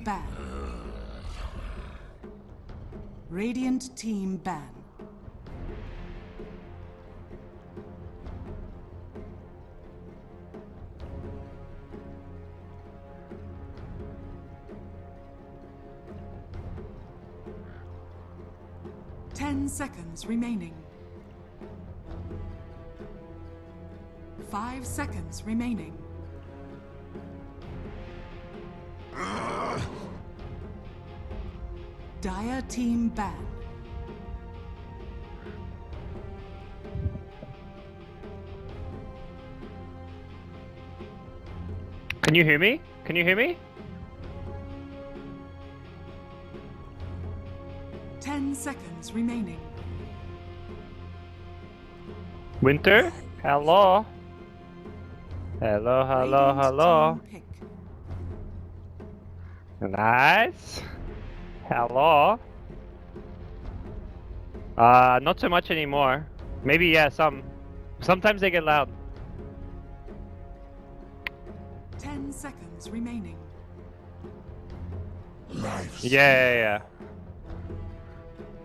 ban. Radiant team ban. Ten seconds remaining. 5 seconds remaining. Dire team ban. Can you hear me? Can you hear me? 10 seconds remaining. Winter? Hello? Hello, hello, Radiant hello. team pick. Nice. Hello. Not so much anymore. Maybe, yeah, sometimes they get loud. 10 seconds remaining. Yeah.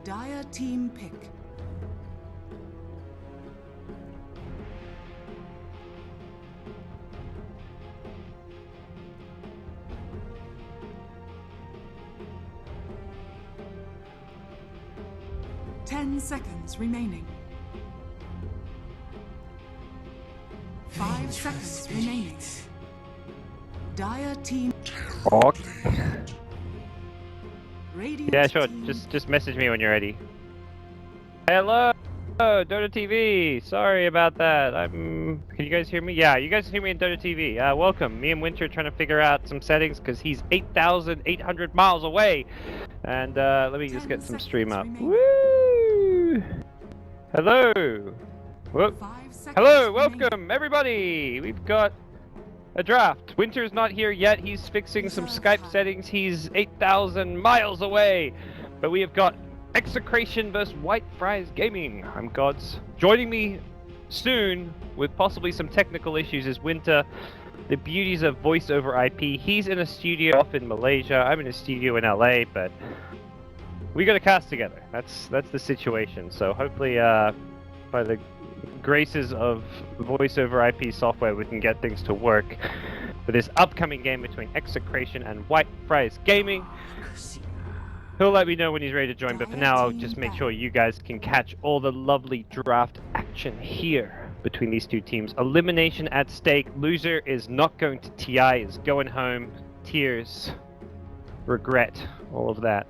Dire team pick. Ten seconds remaining. 5 seconds remaining. Dire team. Radiant Yeah, sure. team Just message me when you're ready. Hello, Dota TV. Sorry about that. Can you guys hear me? Yeah, you guys hear me in Dota TV. Welcome. Me and Winter are trying to figure out some settings because he's 8,800 miles away. And let me just get some stream up. Woo! Hello. Whoop. 5 seconds Hello, remaining. welcome everybody. We've got a draft. Winter's not here yet. He's fixing some Skype settings. He's 8,000 miles away. But we have got Execration versus White Fries Gaming. I'm Gods. Joining me soon with possibly some technical issues is Winter. The beauties of voice over IP. He's in a studio off in Malaysia. I'm in a studio in LA, but we got to cast together. That's the situation. So hopefully, by the graces of voice over IP software, we can get things to work for this upcoming game between Execration and White Fries Gaming. He'll let me know when he's ready to join, but for now I'll just make sure you guys can catch all the lovely draft action here between these two teams. Elimination at stake. Loser is not going to TI, is going home. Tears, regret, all of that.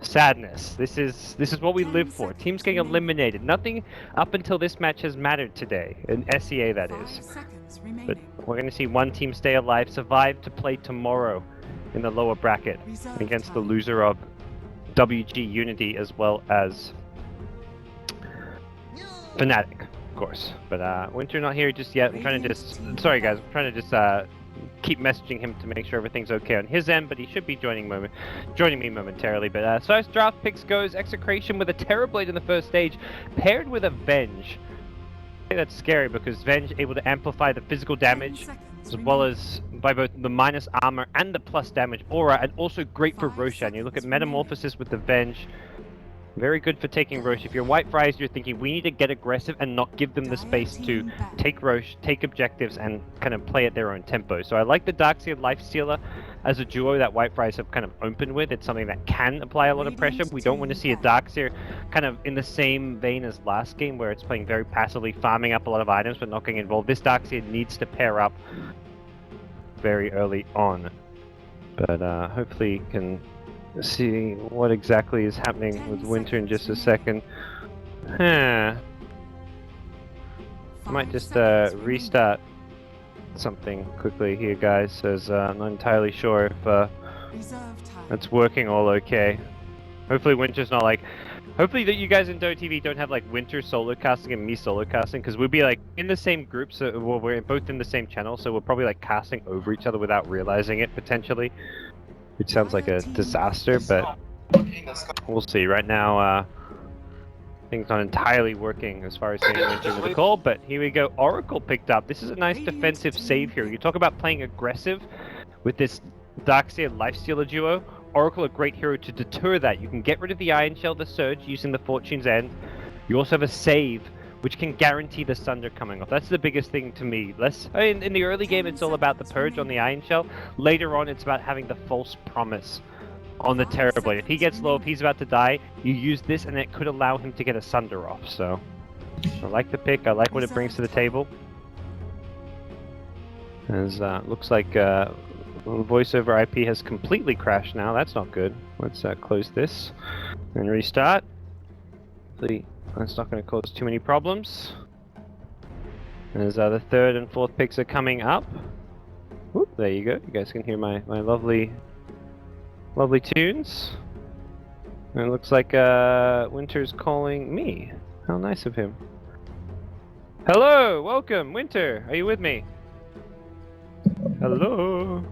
Sadness. This is what we live for. Teams getting eliminated. Nothing up until this match has mattered today. In SEA, that is. But we're going to see one team stay alive, survive to play tomorrow in the lower bracket against the loser of WG Unity as well as Fnatic, of course. But Winter not here just yet. I'm trying to just... Sorry guys, I'm trying to just keep messaging him to make sure everything's okay on his end, but he should be joining me momentarily. But so as draft picks goes, Execration with a Terrorblade in the first stage, paired with a Venge. I think that's scary because Venge able to amplify the physical damage as well as by both the minus armor and the plus damage aura, and also great for Roshan. You look at Metamorphosis with the Venge. Very good for taking Roche. If you're White Fries, you're thinking we need to get aggressive and not give them the space to take Roche, take objectives, and kind of play at their own tempo. So I like the Darkseer Lifestealer as a duo that White Fries have kind of opened with. It's something that can apply a lot of pressure. We don't want to see a Darkseer kind of in the same vein as last game where it's playing very passively, farming up a lot of items but not getting involved. This Darkseer needs to pair up very early on. But hopefully you can see what exactly is happening with Winter in just a second. I might just restart something quickly here, guys, as I'm not entirely sure if it's working all okay. Hopefully Winter's not like... Hopefully that you guys in Dota TV don't have like Winter solo casting and me solo casting, because we'd be like in the same group, so well, we're both in the same channel, so we're probably like casting over each other without realizing it potentially. Which sounds like a disaster, but we'll see. Right now, things not entirely working as far as getting Winter with the call, but here we go. Oracle picked up. This is a nice defensive save here. You talk about playing aggressive with this Darkseer Lifestealer duo. Oracle, a great hero to deter that. You can get rid of the Iron Shell, the Surge, using the Fortune's End. You also have a save, which can guarantee the Sunder coming off. That's the biggest thing to me. In the early game, it's all about the Purge on the Iron Shell. Later on, it's about having the False Promise on the Terrorblade. If he gets low, if he's about to die, you use this, and it could allow him to get a Sunder off. So, I like the pick. I like what it brings to the table. As looks like voice over IP has completely crashed now. That's not good. Let's close this and restart. Hopefully that's not going to cause too many problems. As the third and fourth picks are coming up. Whoop, there you go. You guys can hear my lovely tunes. And it looks like Winter's calling me. How nice of him. Hello, welcome, Winter. Are you with me? Hello.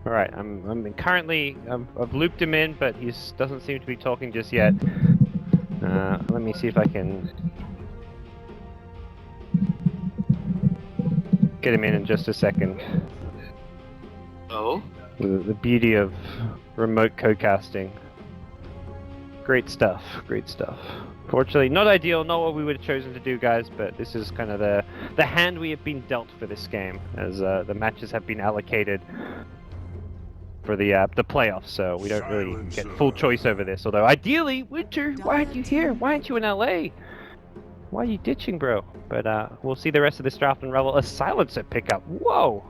All right, I've looped him in, but he doesn't seem to be talking just yet. Let me see if I can get him in just a second. Oh? The beauty of remote co-casting. Great stuff, great stuff. Fortunately, not ideal, not what we would have chosen to do, guys, but this is kind of the hand we have been dealt for this game, as the matches have been allocated for the playoffs, so we don't really get full choice over this. Although, ideally, Winter, why aren't you here? Why aren't you in LA? Why are you ditching, bro? But we'll see the rest of this draft unravel. A Silencer pickup. Whoa!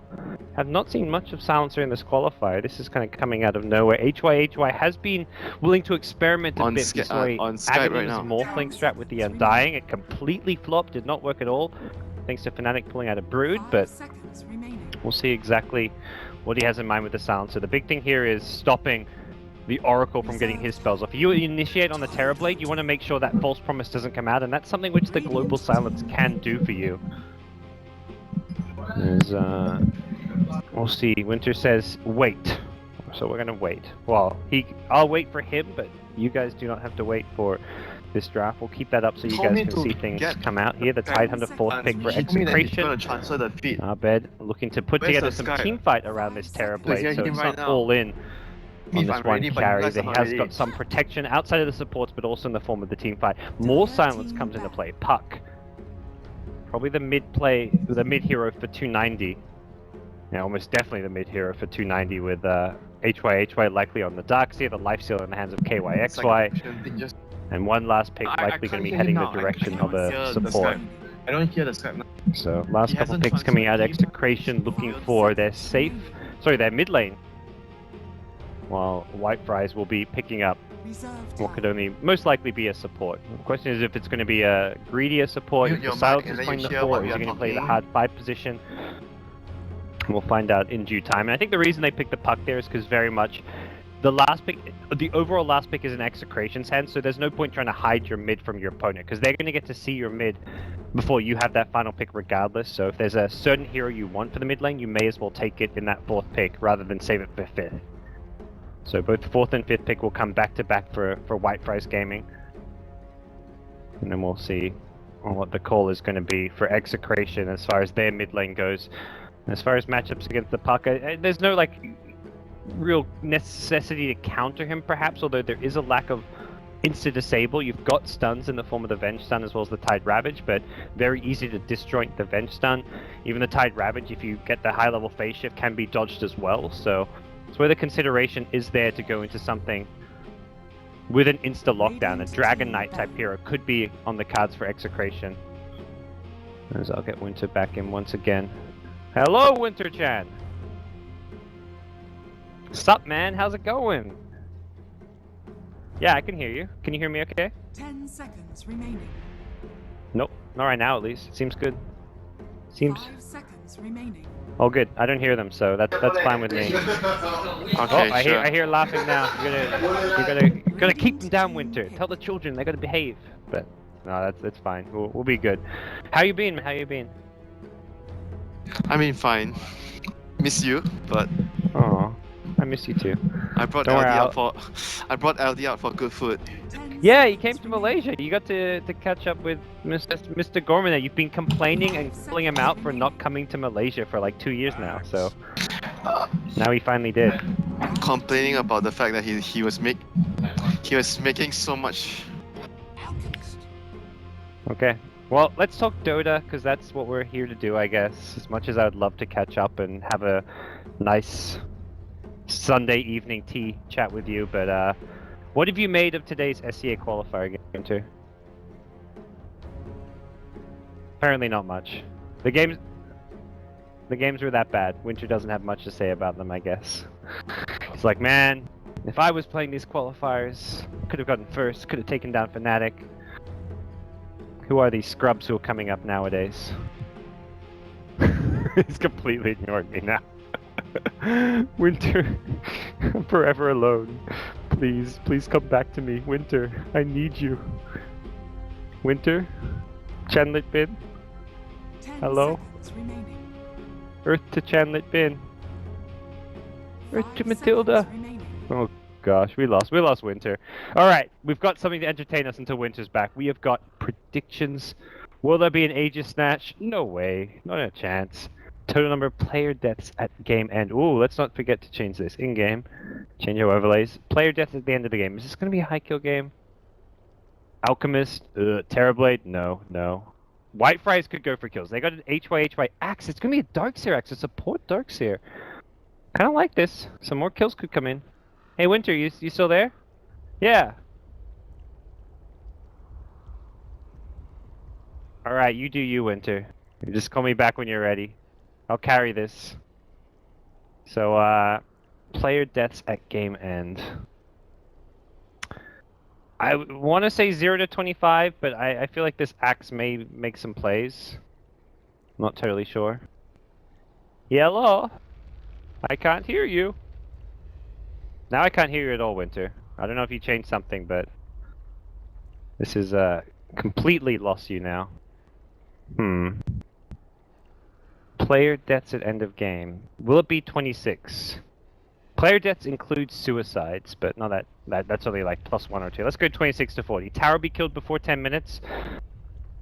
Have not seen much of Silencer in this qualifier. This is kind of coming out of nowhere. HY has been willing to experiment a bit. On Skype right now. Morphling strat with the Undying. It completely flopped. Did not work at all. Thanks to Fnatic pulling out a Brood, but we'll see exactly what he has in mind with the Silencer. The big thing here is stopping the Oracle from getting his spells off. If you initiate on the Terrorblade, you want to make sure that False Promise doesn't come out, and that's something which the Global Silence can do for you. We'll see. Winter says, wait. So we're going to wait. Well, I'll wait for him, but you guys do not have to wait for this draft. We'll keep that up so you guys can see things come out here. The Tidehunter fourth pick for Execration. Abed looking to put together some team fight around this Terrorblade, so it's not all in on this one carry. He has got some protection outside of the supports, but also in the form of the team fight. More silence comes into play. Puck. Probably the mid hero for 290. Yeah, almost definitely the mid hero for 290 with HY likely on the Darkseer, the Lifestealer in the hands of KYXY. And one last pick likely going to be heading the direction of a support. I don't hear the Skype now. So last couple picks coming out, Execration looking for their their mid lane. While Whitefries will be picking up what could only most likely be a support. The question is if it's going to be a greedier support, if the Silence is playing the 4, or is he going to play the hard 5 position? We'll find out in due time. And I think the reason they picked the Puck there is because very much the overall last pick is in Execration's hand, so there's no point trying to hide your mid from your opponent, because they're going to get to see your mid before you have that final pick regardless. So if there's a certain hero you want for the mid lane, you may as well take it in that 4th pick rather than save it for 5th. So both 4th and 5th pick will come back to back for Whitefries Gaming. And then we'll see what the call is going to be for Execration as far as their mid lane goes. As far as matchups against the Puck, there's no real necessity to counter him perhaps, although there is a lack of insta-disable. You've got stuns in the form of the Venge Stun as well as the Tide Ravage, but very easy to disjoint the Venge Stun. Even the Tide Ravage, if you get the high level phase shift, can be dodged as well, so it's where the consideration is there to go into something with an insta-lockdown. A Dragon Knight type hero could be on the cards for Execration. As I'll get Winter back in once again. Hello, Winter-chan! Sup, man? How's it going? Yeah, I can hear you. Can you hear me okay? 10 seconds remaining. Nope. Not right now, at least. Seems good. 5 seconds remaining. Oh, good. I don't hear them, so that's fine with me. Okay, I hear laughing now. You gotta keep them down, Winter. Tell the children they gotta behave. But no, that's fine. We'll be good. How you been? How you been? I mean, fine. Miss you, but. Oh, I miss you too. I brought LD out for good food. Yeah, you came to Malaysia. You got to catch up with Mr. Gorman. You've been complaining and calling him out for not coming to Malaysia for like 2 years now. So Now he finally did. Complaining about the fact that he was making so much. Okay. Well, let's talk Dota, because that's what we're here to do, I guess. As much as I would love to catch up and have a nice Sunday evening tea chat with you, but what have you made of today's SCA qualifier game, too? Apparently not much. The games were that bad. Winter doesn't have much to say about them, I guess. He's like, man, if I was playing these qualifiers, could have gotten first, could have taken down Fnatic. Who are these scrubs who are coming up nowadays? He's completely ignored me now. Winter, I'm forever alone. Please, please come back to me. Winter, I need you. Winter? Chanlit Bin? 10 Hello? seconds remaining. Earth to Chanlit Bin. Earth 5 to Matilda. seconds remaining. Oh gosh, we lost Winter. Alright, we've got something to entertain us until Winter's back. We have got predictions. Will there be an Aegis snatch? No way, not a chance. Total number of player deaths at game end. Ooh, let's not forget to change this in-game. Change our overlays. Player deaths at the end of the game. Is this going to be a high kill game? Alchemist? Terrorblade? No, no. Whitefriars could go for kills. They got an HY axe. It's going to be a Darkseer axe. A support Darkseer. Kind of like this. Some more kills could come in. Hey, Winter, you still there? Yeah. Alright, you do you, Winter. You just call me back when you're ready. I'll carry this. So, player deaths at game end. I want to say 0 to 25, but I feel like this axe may make some plays. I'm not totally sure. Yellow? I can't hear you. Now I can't hear you at all, Winter. I don't know if you changed something, but this is completely lost you now. Player deaths at end of game. Will it be 26? Player deaths include suicides, but not that's only like +1 or 2. Let's go 26 to 40. Tower be killed before 10 minutes.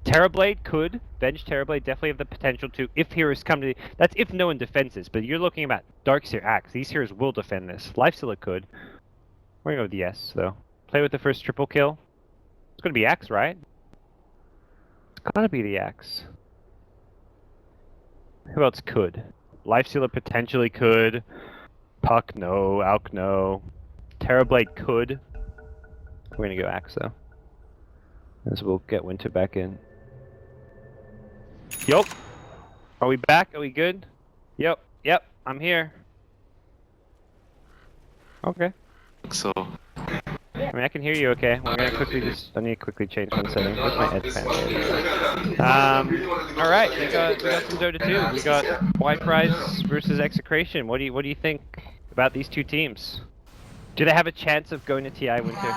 Terrorblade could. Venge Terrorblade definitely have the potential to, if heroes come to... That's if no one defends this, but you're looking at Darkseer Axe. These heroes will defend this. Lifestealer could. We're gonna go with yes, though. Play with the first triple kill. It's gonna be Axe, right? It's gotta be the Axe. Who else could? Lifestealer potentially could. Puck, no. Alk, no. Terrorblade could. We're gonna go Axe, though. As we'll get Winter back in. Yup. Are we back? Are we good? Yep. Yep. I'm here. Okay. So I mean, I can hear you okay. We're gonna I need to quickly change one setting. Where's my edge panel? Alright, we got some Dota 2. We got Whitefriars versus Execration. What do you think about these two teams? Do they have a chance of going to TI, Winter?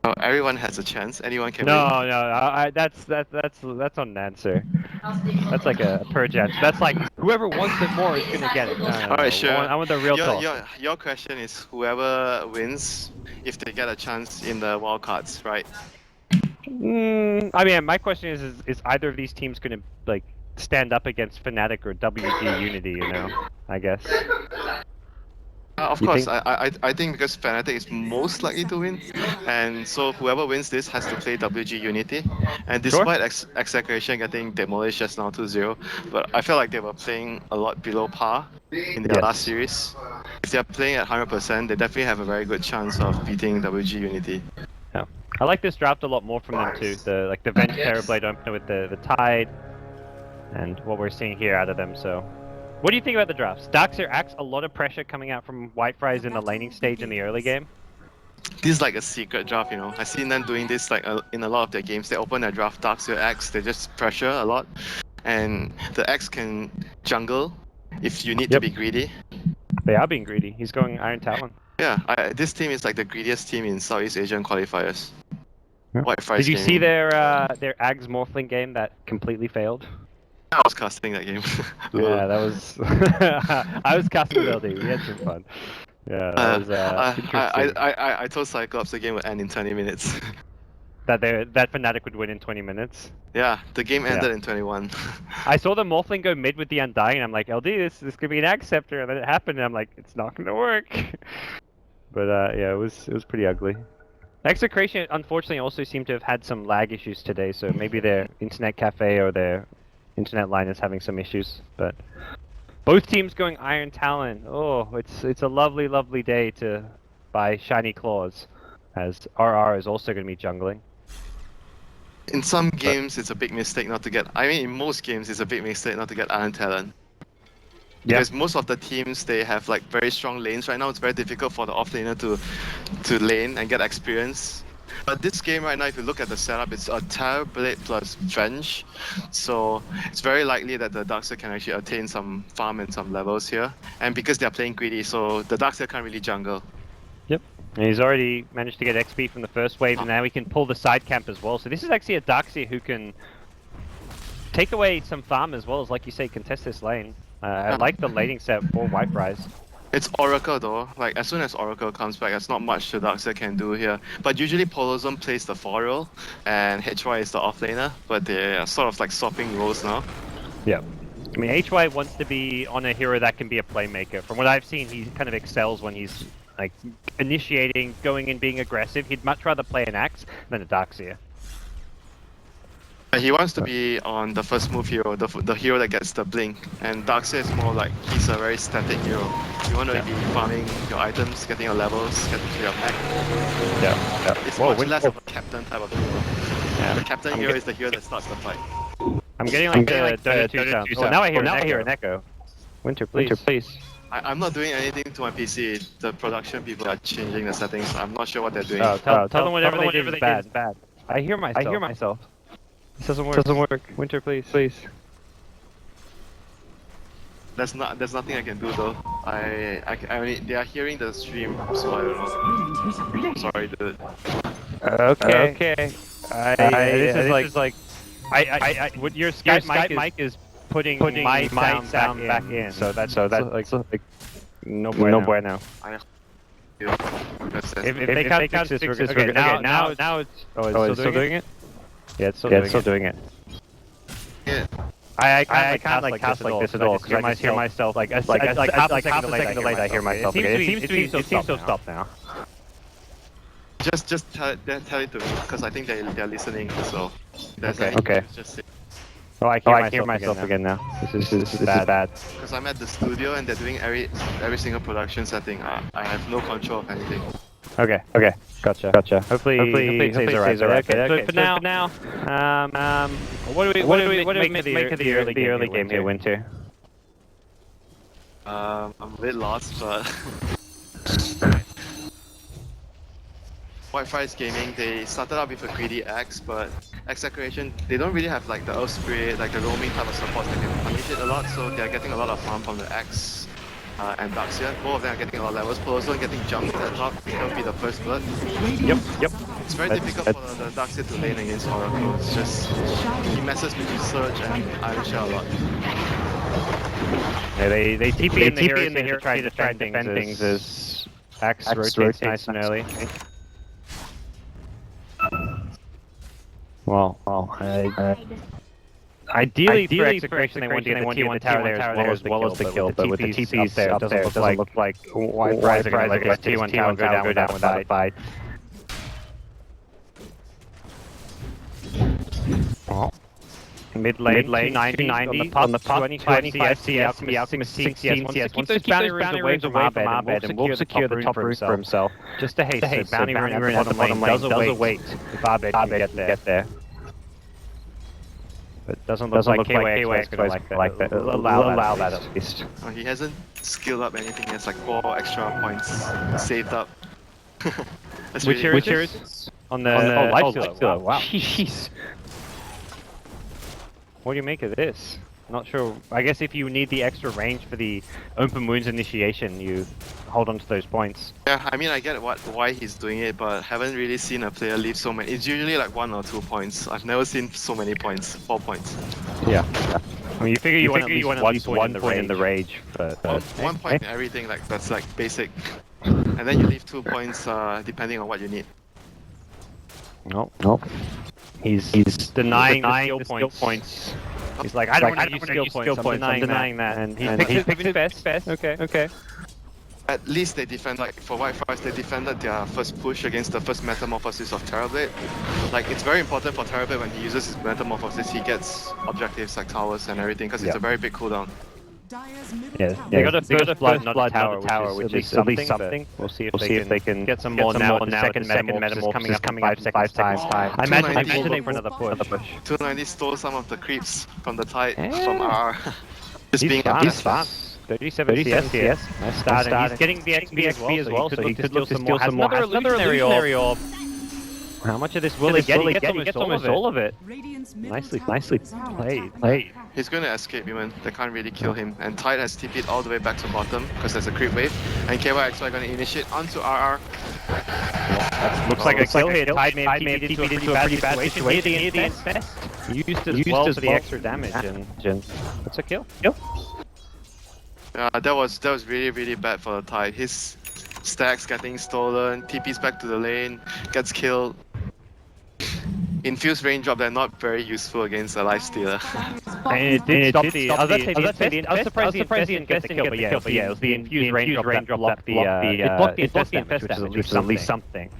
oh, everyone has a chance. Anyone can No, win. no, that's on an answer. That's like a purge answer. That's like whoever wants it more is gonna get it. No, Alright, sure. I want the real talk. Your question is whoever wins if they get a chance in the wildcards, right? I mean, my question is either of these teams gonna like stand up against Fnatic or WFG Unity? You know, I guess. Of course, I think because Fnatic is most likely to win, and so whoever wins this has to play WG Unity. And despite Execration getting demolished just now 2-0, but I feel like they were playing a lot below par in their last series. If they're playing at 100%, they definitely have a very good chance of beating WG Unity. Yeah, I like this draft a lot more from them too. The Venge Terrorblade opener with the Tide, and what we're seeing here out of them. So. What do you think about the drafts? Darkseer Axe, a lot of pressure coming out from Whitefriars in the laning stage in the early game. This is like a secret draft, you know. I've seen them doing this like in a lot of their games. They open their draft Darkseer Axe, they just pressure a lot. And the Axe can jungle if you need to be greedy. They are being greedy. He's going Iron Talon. Yeah, this team is like the greediest team in Southeast Asian qualifiers. Yeah. Did you see their Ags Morphling game that completely failed? I was casting that game. Yeah, that was... I was casting building. We had some fun. Yeah, that was interesting. I told Cyclops the game would end in 20 minutes. that Fnatic would win in 20 minutes. Yeah, the game ended in 21. I saw the Morphling go mid with the Undying, and I'm like, LD, this could be an Acceptor, and then it happened, and I'm like, it's not gonna work. But yeah, it was pretty ugly. Execration, unfortunately, also seemed to have had some lag issues today, so maybe their internet cafe or their internet line is having some issues. But both teams going Iron Talon. Oh, it's a lovely, lovely day to buy Shiny Claws, as RR is also going to be jungling. In some games, it's a big mistake not to get. I mean, in most games, it's a big mistake not to get Iron Talon. Because most of the teams, they have like very strong lanes right now. It's very difficult for the offlaner to lane and get experience. But this game right now, if you look at the setup, it's a Terrorblade plus Drench. So it's very likely that the Darkseer can actually attain some farm and some levels here. And because they're playing greedy, so the Darkseer can't really jungle. Yep. And he's already managed to get XP from the first wave, and now he can pull the side camp as well. So this is actually a Darkseer who can take away some farm as well as, like you say, contest this lane. I like the laning set for White Rise. It's Oracle though, like as soon as Oracle comes back, there's not much the Darkseer can do here. But usually Polozone plays the 4 role, and HY is the offlaner, but they're sort of like swapping roles now. Yeah. I mean, HY wants to be on a hero that can be a playmaker. From what I've seen, he kind of excels when he's like initiating, going in, being aggressive. He'd much rather play an Axe than a Darkseer. He wants to be on the first move hero, the hero that gets the blink, and Darkseer is more like he's a very static hero. You want to be farming your items, getting your levels, getting to your pack. Yeah. It's much less of a captain type of hero. Yeah. The captain hero is the hero that starts the fight. I'm getting like the Dota 2 sound. Oh, now I hear an echo. Winter, please. I'm not doing anything to my PC. The production people are changing the settings. I'm not sure what they're doing. Oh, tell them whatever they did is bad. I hear myself. This doesn't work. Winter, please. There's nothing I can do though. I mean, they are hearing the stream, so I don't know. Sorry, dude. Okay. This is like your Skype mic is putting my sound back in. So that's like no bueno. If they can't fix this, we're good. Now it's still doing it. Yeah, it's still doing it. Yeah. I can't like cast like this at all because I hear myself like half a second delayed. I hear myself. It seems to have stopped now. Just tell it to me because I think they're listening. So okay. Just Oh, I hear myself again now. This is bad. Because I'm at the studio and they're doing every single production setting. I have no control of anything. Okay, gotcha. Hopefully it stays alright. Okay. For now, what do we make of the early game here, Winter? I'm a bit lost, but White Rise Gaming, they started out with a greedy Axe, but Execration, they don't really have like the Earth Spirit, like the roaming type of support that can punish it a lot, so they're getting a lot of farm from the Axe. And Darkseer, both of them are getting a lot of levels. Polozone getting jumped at the top, he'll be the first blood. Yep. It's very difficult for the Darkseer to lane against Oracle. It's just, he messes with his Surge and Iron Shell a lot. Yeah, they TP in the hero to try to defend things as Axe rotates nice and early. Well, ideally for Execration, they want to get the T1 tower there as well as the kill, but with the TPs there, it doesn't look like White Rise are going to let this T1 tower go down without a fight. Mid lane, 290 on the top, 25 CS, Alchemist 16 CS. Keep those bounty runes away from our bed, and we'll secure the top roof for himself. Just a haste, so bounty rune at the bottom lane does await if our bed can get there. But doesn't look like KY is going to like that. Allow that at least. He hasn't skilled up anything. He has like 4 extra points saved up. Which hero is this? On the life stealer. Wow. Jeez. What do you make of this? Not sure. I guess if you need the extra range for the open wounds initiation, you hold on to those points. Yeah, I mean, I get why he's doing it, but haven't really seen a player leave so many. It's usually like 1 or 2 points. I've never seen so many points. 4 points. Yeah. I mean, you figure you want at least one point in the rage, but 1 point in everything, like that's like basic. And then you leave 2 points depending on what you need. Nope. He's denying the skill points. He's like, I don't want to use skill points. I'm denying that. And he picked it best. Okay. At least they defend, like for White Fires, they defended their first push against the first Metamorphosis of Terrorblade. Like, it's very important for Terrorblade when he uses his Metamorphosis, he gets objectives like towers and everything, because it's a very big cooldown. They got a first blood, not a tower, which is at least something. We'll see if they can get some more now. The second Metamorphosis is coming up 5 seconds time. I imagine they for another push. 290 stole some of the creeps from the Tide, from RR. Just being He's fast. 37 CS. Nice start. And he's getting the XP as well, so he could look to steal some more. Has another illusionary orb. How much of this will he get? He gets almost all of it. Nicely played. He's going to escape even. They can't really kill him. And Tide has TP'd all the way back to bottom because there's a creep wave. And KYXY are going to initiate onto RR. Looks like a kill here. Tide may have TP'd into a pretty bad situation near the infest. Used as well for the extra damage, and that's a kill. That was really bad for the Tide. His stacks getting stolen, TP's back to the lane, gets killed. Infused raindrop, they're not very useful against a lifestealer. And it did stop the. I was surprised the infest didn't get the kill, but yeah, it was the infused raindrop that blocked the. It blocked the infest damage, which is at least something.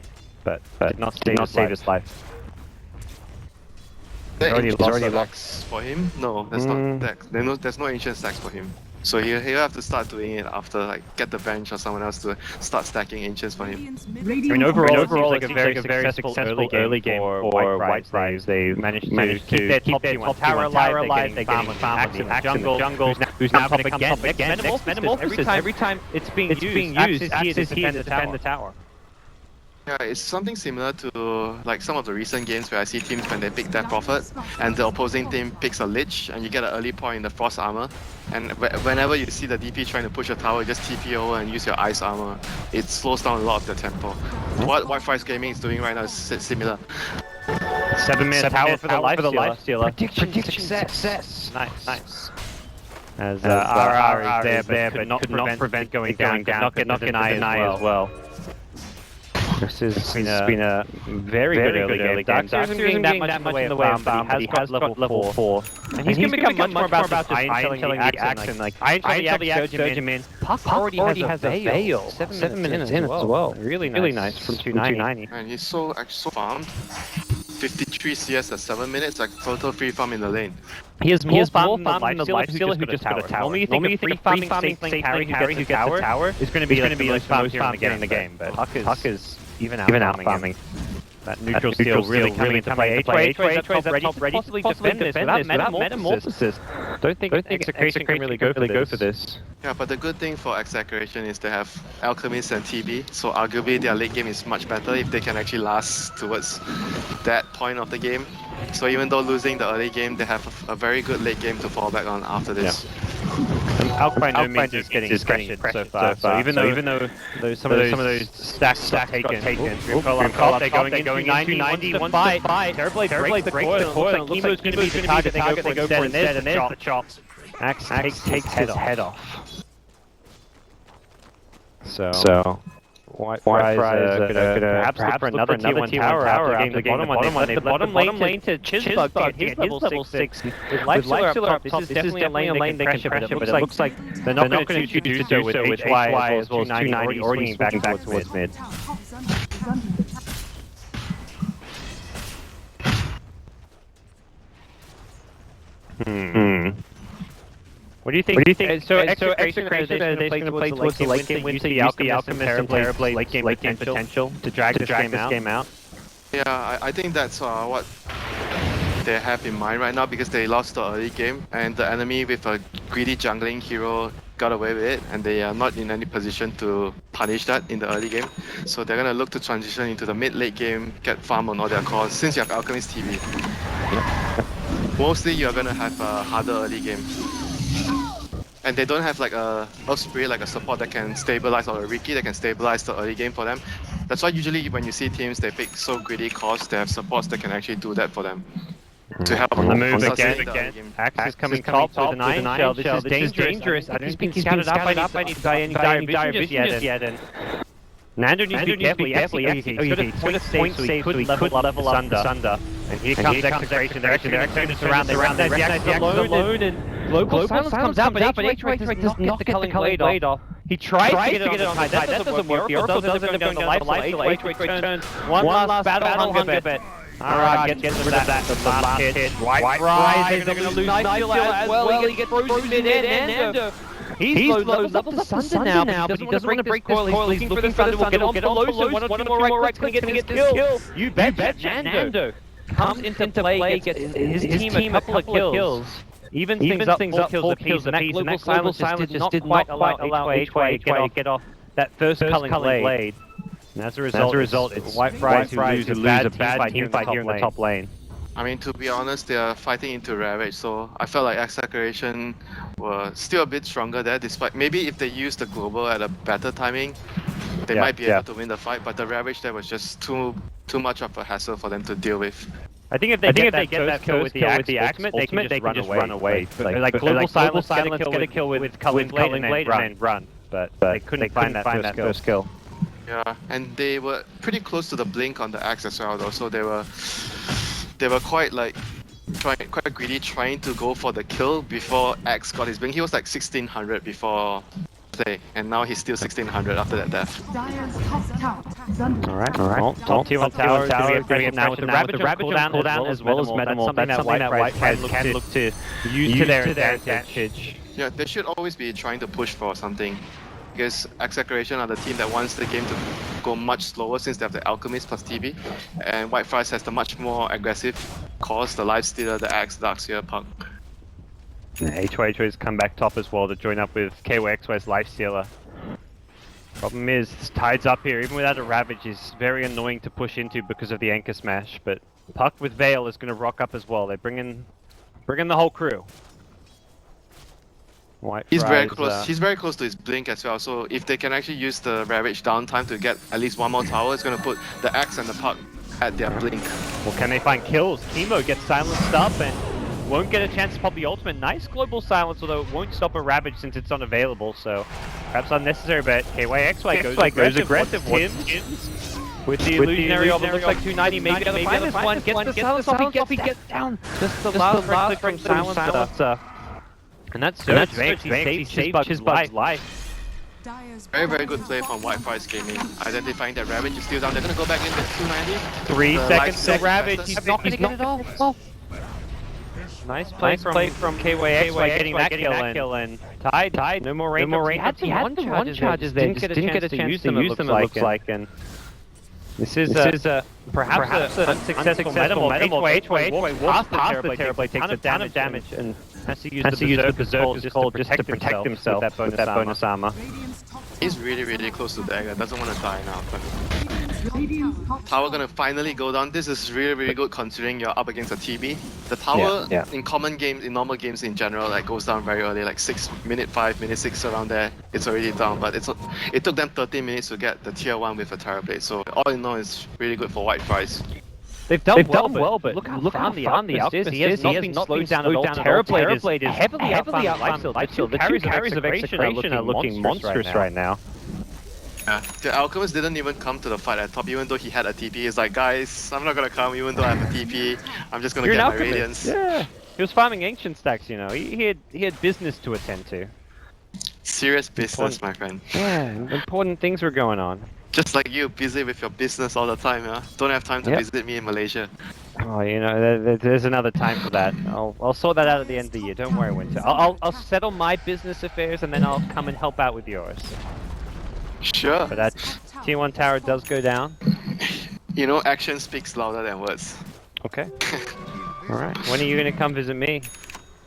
But did not save his life. Already lost for him? No, that's not stacks. There's no ancient stacks for him. So he'll have to start doing it after, like, get the bench or someone else to start stacking ancients for him. I mean, overall it seems like a very successful early game for White Fries. They managed to keep their top tier tower alive. They're getting farm in the jungle. Who's now going to come up again? Next Metamorphosis. Every time it's being used, Axe is here to defend the tower. Yeah, it's something similar to like some of the recent games where I see teams when they pick Death Prophet and the opposing team picks a Lich and you get an early point in the Frost Armor, and whenever you see the DP trying to push a tower, you just TP over and use your Ice Armor. It slows down a lot of the tempo. What White Fries Gaming is doing right now is similar. 7-minute tower for the Lifestealer. Prediction success. Nice. As RR is there, but could not prevent going down. Not get deny as well. This has been a very good early game. Darkseer isn't getting that much in the way of farm, but he has level 4. And he's going to become much more about just iron telling the action. Like, iron tell the axe, surge him in. Puck already has a veil. 7 minutes in as well. Really nice from 290. And he's so farmed. 53 CS at 7 minutes, like total free farm in the lane. He has more farm than the Lifestealer who just got a tower. Normally you think a free farming safe carry who gets a tower is going to be the most farm here in the game, but Puck is even out farming. That neutral steal really coming into play. HY is at top ready to possibly defend this without Metamorphosis. Don't think Execration can really go for this. Yeah, but the good thing for Execration is they have Alchemist and TB, so arguably their late game is much better if they can actually last towards that point of the game. So even though losing the early game, they have a very good late game to fall back on after this. Alpine no means is getting pressured so far. So even though some of those stacks got taken. They're going into 90, wants to fight. Terrorblade breaks the coil. It looks like Chemo's going to be the target they go for instead, and there's the chop. Axe takes his head off. So White Fries gonna perhaps look for another tier 1 tower after getting the bottom one. The bottom lane to Chizbug to get his level 6. With Lifestealer up top, this is definitely a lane they can pressure, but it looks like they're not going to choose to do so with HY as well as 290 already back towards mid. What do you think? So Execration is going to play towards the late game, use the Alchemist and Terrorblade late game potential to drag this game out? Yeah, I think that's what they have in mind right now, because they lost the early game and the enemy with a greedy jungling hero got away with it, and they are not in any position to punish that in the early game. So they're going to look to transition into the mid-late game, get farm on all their cores, since you have Alchemist TV. Mostly you're going to have a harder early game. And they don't have like a Earth Spirit, like a support that can stabilize, or a Riki that can stabilize the early game for them. That's why usually when you see teams, they pick so greedy cores, they have supports that can actually do that for them. To help on the move again. Axe is coming top with an Iron Shell. This is dangerous. I don't think he's scouted up by any dire vision just yet. Nando needs to be careful. He's got a point save, so he could level up Sunder. And here comes Execration. They're going to surround. They recognize the alone, and Global Silence comes out, but H1 does not get the culling blade off. He tries to get it on the side. That doesn't work. The Oracle does end up going down the life, so H1 turns one last battle hunger bet. Alright, gets rid of that. The last hit. White Rise. They're going to lose Nice as well. He gets frozen mid-air, and Nando. He's levels up the Sunder now, but he doesn't want to break this coil. He's looking for the Sunder. We'll get on Pelosi. One or two more right clicks can get this kill. You bet Nando comes into play, gets his team a couple of kills. Even things up, 4 kills apiece, and that Global Silence just did not quite allow H1 to get off that first culling blade. And as a result, it's White Fries who lose a bad team fight here in the top lane. I mean, to be honest, they are fighting into Ravage, so I felt like Execration were still a bit stronger there, despite maybe if they used the global at a better timing, they might be able to win the fight, but the Ravage there was just too much of a hassle for them to deal with. I think if they get that kill with the ultimate, they can just run away. Like Global Silence get a kill with culling blade and then run. But they couldn't find that first kill. Yeah, and they were pretty close to the blink on the axe as well though, so they were quite like quite greedy, trying to go for the kill before Axe got his blink. He was like 1600 before play, and now he's still 1600 after that death. Alright. Well, top tier 1 tower is going to get now with the Ravage cooldown as well as Metamorph. That's something that White can look to use to their advantage. Yeah, they should always be trying to push for something. Because Execration are the team that wants the game to go much slower since they have the Alchemist plus TB, and White Fries has the much more aggressive cause, the Lifestealer, the Axe, Darkseer, Puck. H1 has come back top as well to join up with KYXY's Lifestealer. Problem is, Tide's up here, even without a Ravage, is very annoying to push into because of the Anchor Smash, but Puck with Veil is going to rock up as well. They bring in the whole crew. He's very close. He's very close to his blink as well. So if they can actually use the Ravage downtime to get at least one more tower, it's going to put the Axe and the Puck at their blink. Well, can they find kills? Chemo gets silenced up and won't get a chance to pop the ultimate. Nice Global Silence, although it won't stop a Ravage since it's unavailable. So perhaps unnecessary, but KYXY goes aggressive. Tims with the illusionary of it looks like 290. Maybe the find this one. Gets the silence off. He gets down. Just the last click from Silencer. And that's Surge Banks, he saved his bug's life. Very, very good play from White Fries Gaming. Identifying that Ravage is still down. They're going to go back in with 290. 3 seconds to Ravage. He's not going to get it off. Nice play from KYXY getting that kill and Tide. No more range. He had some one charges there. Didn't get a chance to use them, it looks like. And this is perhaps an unsuccessful Metamorph. H1 walks past the Terrorblade, takes a ton of damage and has to use the Berserker's Call just to protect himself with that bonus armor. He's really, really close to the dagger. Doesn't want to die now. But tower gonna finally go down. This is really, really good considering you're up against a TB. The tower in common games, in normal games in general, like goes down very early, like minute 5, minute 6 around there. It's already down. But it took them 13 minutes to get the tier 1 with a Terrorblade. So all in all, it's really good for White Fries. They've done well, but look how far the Alchemist is. He has not been slowed down at all. Terrorblade is heavily outfound Lifesteal. The two carries of Execration are looking monstrous right now. Yeah, the Alchemist didn't even come to the fight at top, even though he had a TP. He's like, guys, I'm not gonna come even though I have a TP. I'm just gonna get my Radiance. Yeah, he was farming Ancient stacks, you know. He had business to attend to. Serious business, my friend. Yeah, important things were going on. Just like you, busy with your business all the time, yeah? Don't have time to visit me in Malaysia. Oh, you know, there's another time for that. I'll sort that out at the end of the year. Don't worry, Winter. I'll settle my business affairs and then I'll come and help out with yours. Sure. But that tier 1 tower does go down. You know, action speaks louder than words. Okay. Alright. When are you gonna come visit me?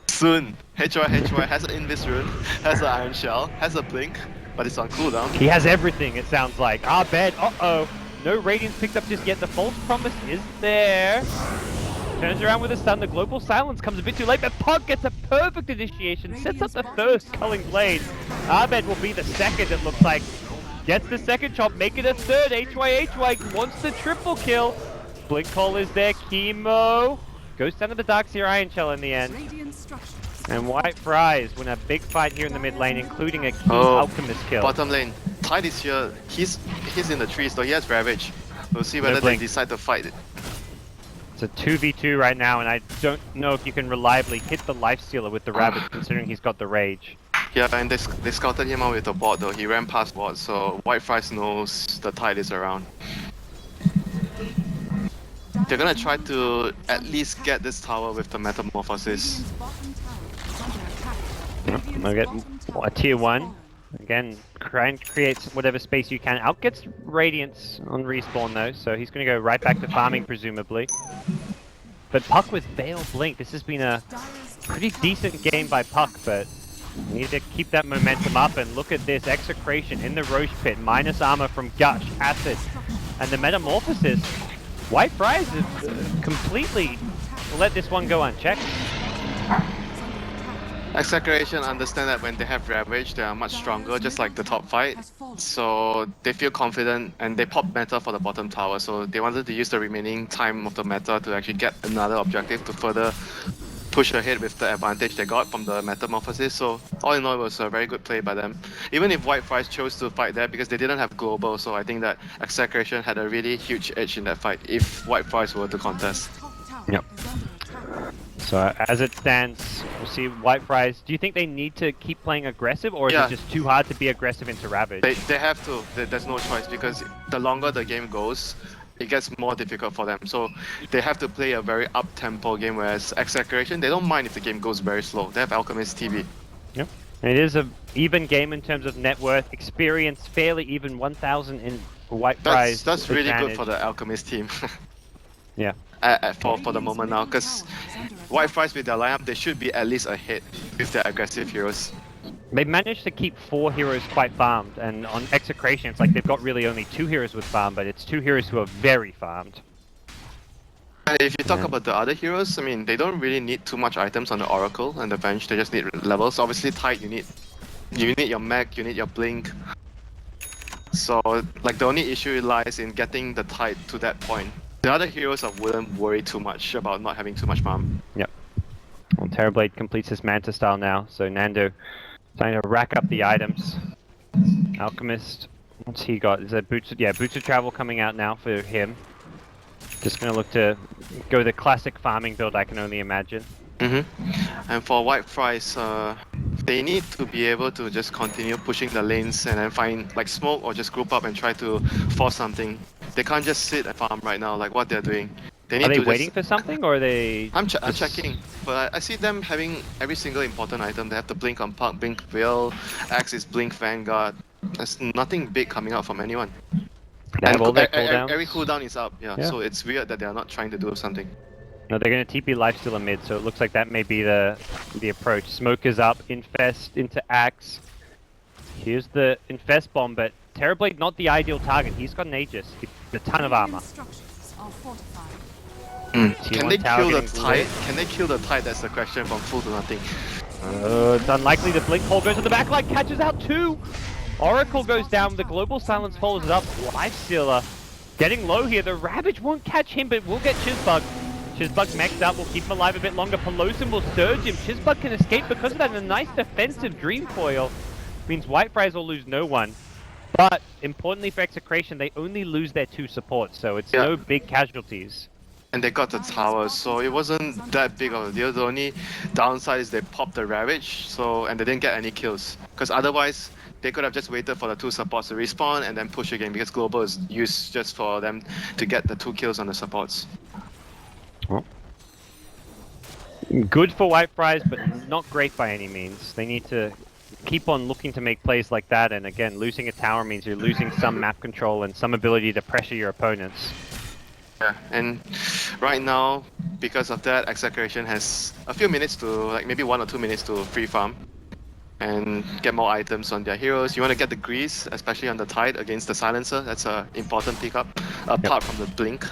Soon. HY has an Invis rune, has an Iron Shell, has a Blink, but it's on cooldown. He has everything, it sounds like. Ah, bad. Uh-oh. No Radiance picked up just yet. The False Promise is there. Turns around with a stun. The Global Silence comes a bit too late, but Pug gets a perfect initiation. Sets up the first Culling Blade. Abed will be the second, it looks like. Gets the second chop, make it a third. HY wants the triple kill. Blink Call is there. Chemo goes down to the Darkseer Iron Shell in the end. And White Fries win a big fight here in the mid lane, including a key Alchemist kill. Bottom lane. Tide is here. He's in the trees, so he has Ravage. We'll see whether they decide to fight it. It's a 2v2 right now, and I don't know if you can reliably hit the Lifestealer with the Ravage, considering he's got the Rage. Yeah, and they scouted him out with the bot though. He ran past bot, so White Fries knows the Tide is around. They're gonna try to at least get this tower with the Metamorphosis. I'll get a tier 1. Again, try and create whatever space you can. Out gets Radiance on respawn though, so he's gonna go right back to farming presumably. But Puck with Veil Blink, this has been a pretty decent game by Puck, but we need to keep that momentum up, and look at this Execration in the Roche Pit, minus armor from Gush, Acid, and the Metamorphosis. White Fries have completely let this one go unchecked. Execration understand that when they have Ravage, they are much stronger, just like the top fight. So they feel confident, and they pop meta for the bottom tower. So they wanted to use the remaining time of the meta to actually get another objective to further push ahead with the advantage they got from the Metamorphosis. So all in all, it was a very good play by them. Even if White Fries chose to fight there because they didn't have global, so I think that Execration had a really huge edge in that fight if White Fries were to contest. Yep. So as it stands, we'll see White Fries. Do you think they need to keep playing aggressive, or is it just too hard to be aggressive into Ravage? They have to. There's no choice, because the longer the game goes, it gets more difficult for them. So they have to play a very up-tempo game, whereas Execration, they don't mind if the game goes very slow. They have Alchemist TV. Yep. And it is an even game in terms of net worth, experience, fairly even 1,000 in White Fries. That's really good for the Alchemist team. Yeah. For the moment now, because White Fries with their lineup, they should be at least ahead with their aggressive heroes. They managed to keep 4 heroes quite farmed, and on Execration it's like they've got really only 2 heroes with farm, but it's 2 heroes who are very farmed. And if you talk about the other heroes, I mean, they don't really need too much items on the Oracle and the bench, they just need levels. Obviously Tide, you need your mech, you need your blink. So like the only issue lies in getting the Tide to that point. The other heroes wouldn't worry too much about not having too much farm. Yep. Well, Terrorblade completes his Manta style now, so Nando trying to rack up the items. Alchemist, what's he got? Is that Boots? Yeah, Boots of Travel coming out now for him. Just gonna look to go the classic farming build, I can only imagine. And for White Fries, they need to be able to just continue pushing the lanes and then find like smoke or just group up and try to force something. They can't just sit and farm right now like what they're doing. They need are they to waiting for something, or are they... I'm checking, but I see them having every single important item. They have the Blink on Puck, Blink Veil, Axis, Blink Vanguard. There's nothing big coming out from anyone. They have all their every cooldown is up, yeah, so it's weird that they're not trying to do something. No, they're going to TP Lifestealer mid, so it looks like that may be the approach. Smoke is up, Infest into Axe. Here's the Infest bomb, but Terrorblade not the ideal target. He's got an Aegis, a ton of armor. Can they kill the Tide? Can they kill the Tide? That's the question from full to nothing. It's unlikely. The Blink Hole goes to the backline, catches out 2! Oracle goes down, the Global Silence follows it up. Lifestealer getting low here. The Ravage won't catch him, but we'll get Chizbug. Chizbug mechs out, will keep him alive a bit longer. Pelosin will surge him. Chizbug can escape because of that, and a nice defensive Dream Coil means White Fries will lose no one. But, importantly for Execration, they only lose their 2 supports, so it's no big casualties. And they got the tower, so it wasn't that big of a deal. The only downside is they popped the Ravage, and they didn't get any kills. Because otherwise, they could have just waited for the 2 supports to respawn and then push again, because Global is used just for them to get the 2 kills on the supports. Well, good for White Fries, but not great by any means. They need to keep on looking to make plays like that, and again, losing a tower means you're losing some map control and some ability to pressure your opponents. Yeah, and right now, because of that, Execration has a few minutes to, like maybe 1 or 2 minutes to free farm and get more items on their heroes. You want to get the Grease, especially on the Tide against the Silencer. That's an important pickup, apart from the Blink.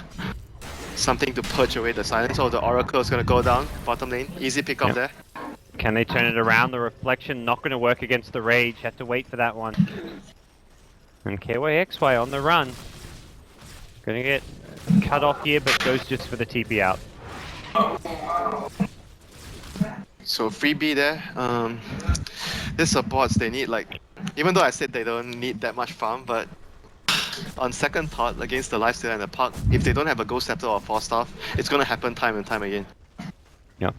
Something to purge away the Silencer. Oh, the Oracle is going to go down, bottom lane. Easy pickup there. Can they turn it around? The Reflection not going to work against the Rage. Have to wait for that one. And KYXY on the run. Going to get cut off here, but goes just for the TP out. So freebie there. This supports, they need like, even though I said they don't need that much farm, but on second thought, against the lifesteal and the park, if they don't have a Ghost Scepter or 4-staff, it's gonna happen time and time again. Yeah.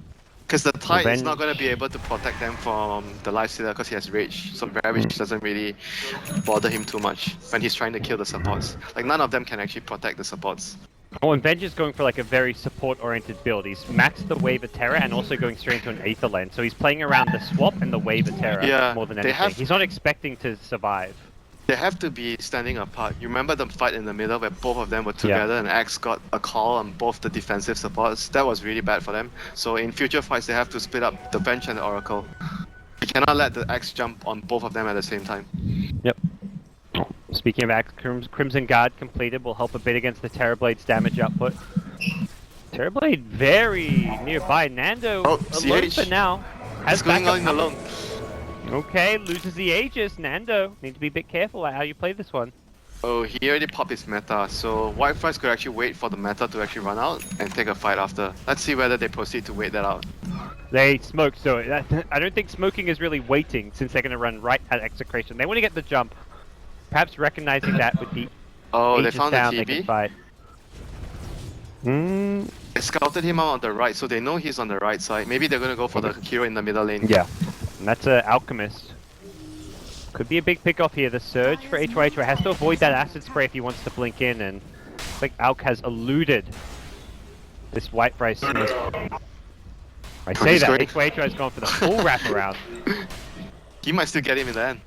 Because the Tide is not Revenge. gonna be able to protect them from the lifestealer because he has Rage, so Ravage doesn't really bother him too much when he's trying to kill the supports. Like none of them can actually protect the supports. Oh, and Benj is going for like a very support-oriented build. He's maxed the Wave of Terror and also going straight into an Aether lane. So he's playing around the swap and the Wave of Terror more than anything. He's not expecting to survive. They have to be standing apart. You remember the fight in the middle where both of them were together and Axe got a call on both the defensive supports? That was really bad for them. So in future fights, they have to split up the bench and the Oracle. You cannot let the Axe jump on both of them at the same time. Yep. Speaking of Axe, Crimson Guard completed will help a bit against the Terrorblade's damage output. Terrorblade very nearby. Nando alone for now. He's going on alone. Okay, loses the Aegis. Nando, need to be a bit careful at how you play this one. Oh, he already popped his meta, so White Fries could actually wait for the meta to actually run out and take a fight after. Let's see whether they proceed to wait that out. They smoke, so I don't think smoking is really waiting since they're going to run right at Execration. They want to get the jump. Perhaps recognizing that with the they found down, the they can TB? fight. They scouted him out on the right, so they know he's on the right side. Maybe they're going to go for the hero in the middle lane. Yeah, and that's an Alchemist. Could be a big pick off here. The Surge for HYHY has to avoid that Acid Spray if he wants to blink in, and I think Alk has eluded this White Price. I say that, HYHY has gone for the full wraparound. He might still get him in the end.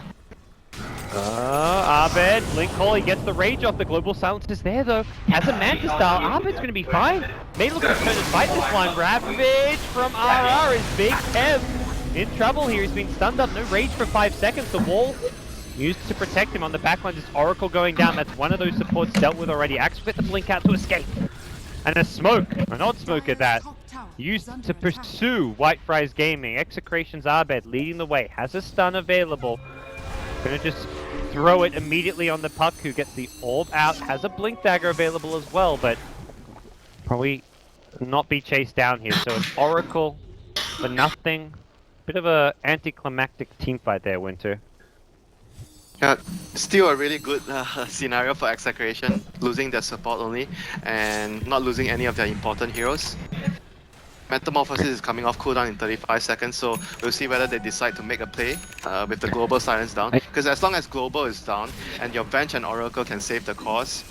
Abed, Blink Call, he gets the Rage off. The Global Silence is there though. Has a Mantis style. Abed's gonna be fine. May look to turn and fight this one. Ravage from RR is Big Kev in trouble here. He's been stunned up. No Rage for 5 seconds. The wall used to protect him on the backline. Just Oracle going down. That's one of those supports dealt with already. Axe will get the Blink out to escape. And a smoke, an odd smoke at that. Used to pursue White Fries Gaming. Execration's Abed leading the way. Has a stun available. Gonna just throw it immediately on the Puck, who gets the orb out, has a Blink Dagger available as well, but probably not be chased down here. So an Oracle for nothing. Bit of a anticlimactic team fight there, Winter. Yeah, still a really good scenario for Execration, losing their support only, and not losing any of their important heroes. Metamorphosis is coming off cooldown in 35 seconds, so we'll see whether they decide to make a play with the Global Silence down. Because as long as Global is down, and your Bench and Oracle can save the cause,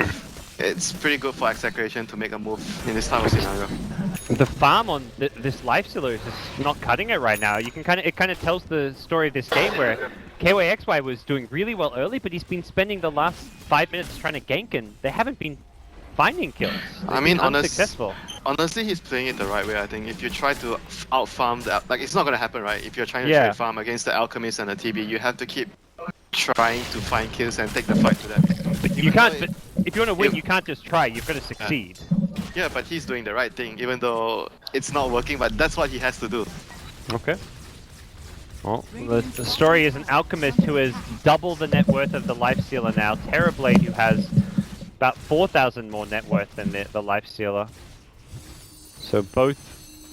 it's pretty good for Execration to make a move in this type of scenario. The farm on this Lifestealer is just not cutting it right now. You can it kind of tells the story of this game where KYXY was doing really well early, but he's been spending the last 5 minutes trying to gank, and they haven't been finding kills. I mean, unsuccessful. Honestly, he's playing it the right way, I think. If you try to out-farm, like, it's not gonna happen, right? If you're trying to trade farm against the Alchemist and the TB, you have to keep trying to find kills and take the fight to them. You can't, but if you want to win, you can't just try, you've got to succeed. Yeah, but he's doing the right thing, even though it's not working, but that's what he has to do. Okay. Well, the story is an Alchemist who has double the net worth of the Lifestealer now. Terrorblade, who has about 4,000 more net worth than the Lifestealer. So both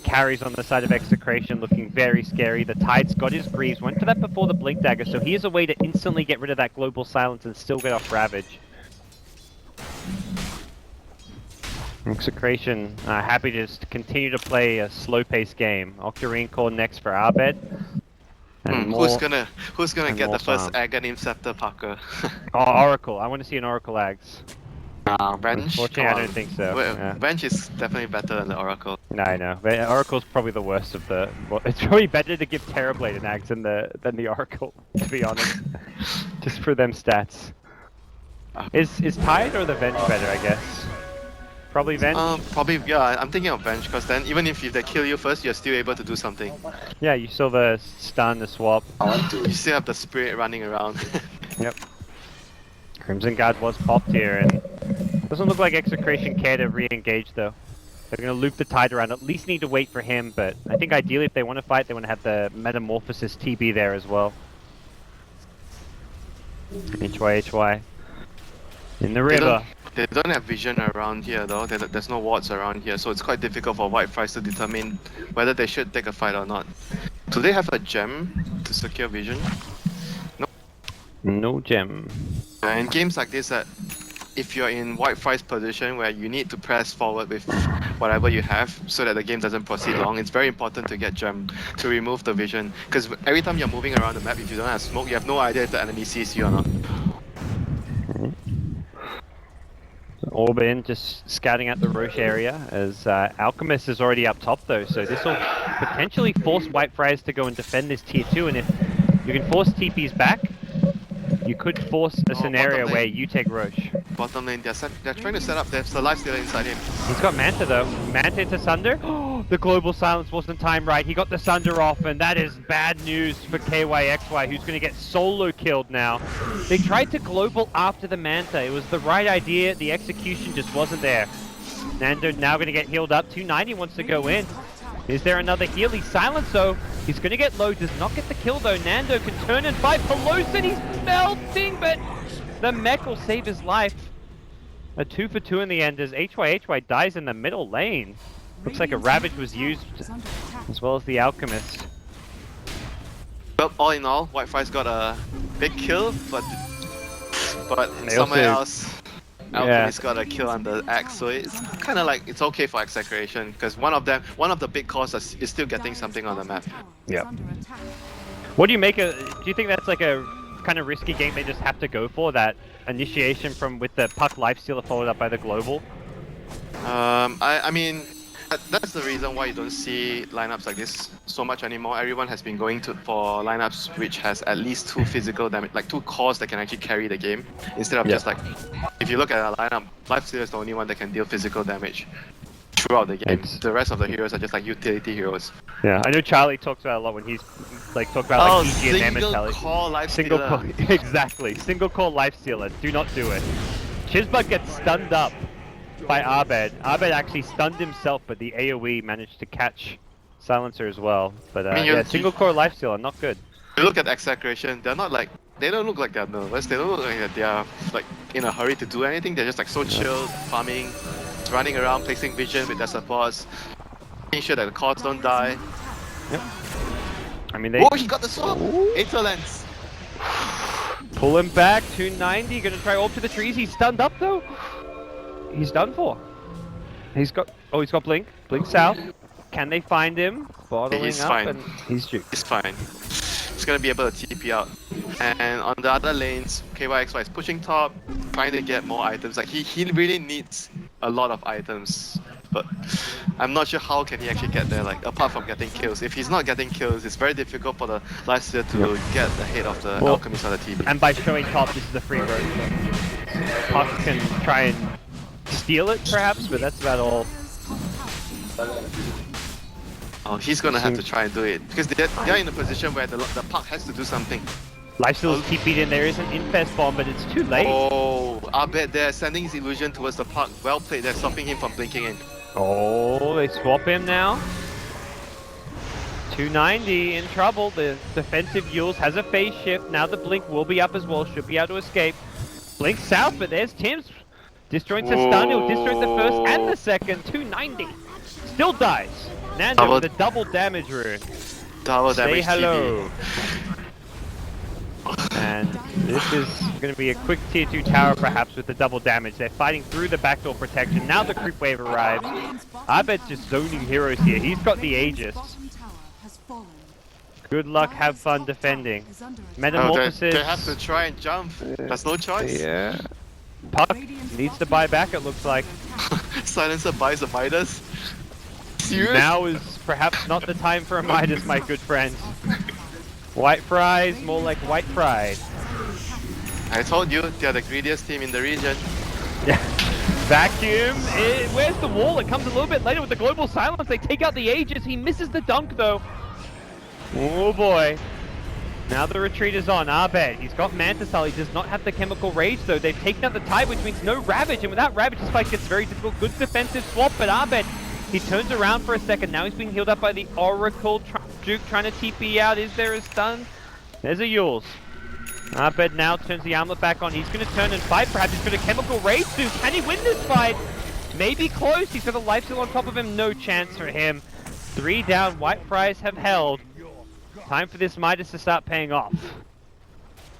carries on the side of Execration looking very scary. The Tide's got his Greaves, went for that before the Blink Dagger, so he has a way to instantly get rid of that Global Silence and still get off Ravage. Execration happy to just continue to play a slow-paced game. Octarine Core next for Abed. And who's gonna get the first Aghanim Scepter, Parker? Oracle. I want to see an Oracle Ags. Bench? Unfortunately, I don't think so. Yeah. Bench is definitely better than the Oracle. No, I know. But Oracle's probably the worst of the... Well, it's probably better to give Terrorblade an Ags than the Oracle, to be honest. Just for them stats. Is Tide or the Venge better, I guess? Probably Venge? Probably, yeah, I'm thinking of Venge, because then even if they kill you first, you're still able to do something. Yeah, you saw the stun, the swap. You still have the spirit running around. Yep. Crimson Guard was popped here, and doesn't look like Execration care to re-engage though. They're going to loop the Tide around, at least need to wait for him, but I think ideally if they want to fight, they want to have the Metamorphosis TB there as well. HYHY. In the river. They don't have vision around here though, there's no wards around here, so it's quite difficult for White Fries to determine whether they should take a fight or not. Do they have a gem to secure vision? No. No gem. In games like this, if you're in White Fry's position where you need to press forward with whatever you have so that the game doesn't proceed long, it's very important to get gem to remove the vision. Because every time you're moving around the map, if you don't have smoke, you have no idea if the enemy sees you or not. Orbin just scouting out the Roche area as Alchemist is already up top though, so this will potentially force White Friars to go and defend this tier 2, and if you can force TPs back, you could force a scenario where you take Roche. Bottom lane, they're trying to set up, there's a life stealer inside him. He's got Manta though. Manta into Sunder. The global silence wasn't timed right. He got the Sunder off, and that is bad news for KYXY, who's going to get solo killed now. They tried to global after the Manta. It was the right idea. The execution just wasn't there. Nando now going to get healed up. 290 wants to go in. Is there another heal? He's silenced though. He's going to get low. Does not get the kill though. Nando can turn and fight. Pelosin, he's melting, but the mech will save his life. A 2 for 2 in the end as HY dies in the middle lane. Looks like a Ravage was used as well as the Alchemist. Well, all in all, White Fry's got a big kill, but somewhere else, Alchemist got a kill on the Axe, so it's kind of like it's okay for Execration because one of the big cores is still getting something on the map. Yeah. What do you make of? Do you think that's like a kind of risky game they just have to go for, that initiation from with the Puck Lifestealer followed up by the global? I mean, that's the reason why you don't see lineups like this so much anymore. Everyone has been going for lineups which has at least 2 physical damage, like 2 cores that can actually carry the game, instead of just like, if you look at a lineup, Lifestealer is the only one that can deal physical damage throughout the game. The rest of the heroes are just like utility heroes. Yeah, I know Charlie talks about a lot when he's like talk about like EG and mentality. Single core Lifestealer. Exactly, single core Lifestealer. Do not do it. Chizbug gets stunned up by Abed. Abed actually stunned himself, but the AoE managed to catch Silencer as well. But I mean, yeah, single core Lifestealer, not good. You look at Execration, they're not like, they don't look like they're nervous. They don't look like they are like in a hurry to do anything. They're just like so chill, farming, running around, placing vision with their supports, making sure that the cores don't die. Yep. I mean, they. Oh, he got the swap! Excellence! Pull him back, 290, gonna try orb to the trees. He's stunned up though. He's done for. He's got Blink. Blink south. Can they find him? Bottling he's up fine. And he's juked. He's fine. He's gonna be able to TP out. And on the other lanes, KYXY is pushing top, trying to get more items. Like he really needs a lot of items. But I'm not sure how can he actually get there, like apart from getting kills. If he's not getting kills, it's very difficult for the Lifestealer to get ahead of the Alchemist on the TP. And by showing top, this is a free road. Puck can try and steal it perhaps, but that's about all. Oh, he's gonna have to try and do it because they're in a position where the Puck has to do something. Lifestealer's TP'd in, there is an Infest bomb, but it's too late. Oh, I bet they're sending his illusion towards the Puck. Well played, they're stopping him from blinking in. Oh, they swap him now. 290 in trouble. The defensive Yules has a phase shift. Now the Blink will be up as well, should be able to escape. Blink south, but there's Tim's. Disjoints a stun, he'll disjoint the first and the second. 290. Still dies. Nando with a double damage rune. Double damage. Say hello. And this is going to be a quick tier 2 tower perhaps with the double damage. They're fighting through the backdoor protection. Now the creep wave arrives. Abed's just zoning heroes here. He's got the Aegis. Good luck, have fun defending. Metamorphosis. They have to try and jump. There's no choice. Yeah. Puck needs to buy back, it looks like. Silencer buys a Midas. Serious? Now is perhaps not the time for a Midas, my good friends. White fries, more like white fried. I told you, they're the greediest team in the region. Yeah. Vacuum, where's the wall? It comes a little bit later with the global silence. They take out the Aegis. He misses the dunk though. Oh boy. Now the retreat is on. Abed, he's got Mantisal. He does not have the Chemical Rage though. They've taken out the Tide, which means no Ravage. And without Ravage, this fight gets very difficult. Good defensive swap, but Abed, he turns around for a second. Now he's being healed up by the Oracle. Juke trying to TP out. Is there a stun? There's a Yules. Abed now turns the armlet back on. He's going to turn and fight. Perhaps he's got a Chemical Rage soon. Can he win this fight? Maybe close. He's got a life steal on top of him. No chance for him. 3 down. White Fries have held. Time for this Midas to start paying off.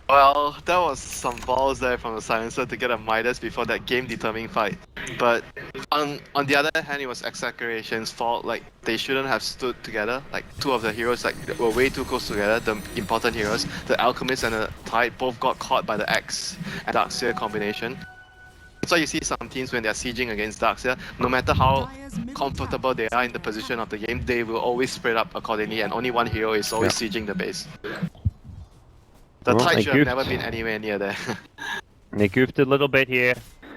Well, that was some balls there from the silencer to get a Midas before that game-determining fight. But on the other hand, it was Execration's fault. Like, they shouldn't have stood together. Like, two of the heroes were way too close together. The important heroes, the Alchemist and the Tide, both got caught by the X and Darkseer combination. So you see some teams when they're sieging against Darkseer, no matter how comfortable they are in the position of the game, they will always spread up accordingly, and only one hero is always sieging the base. The Tide should have never been anywhere near there. They goofed a little bit here.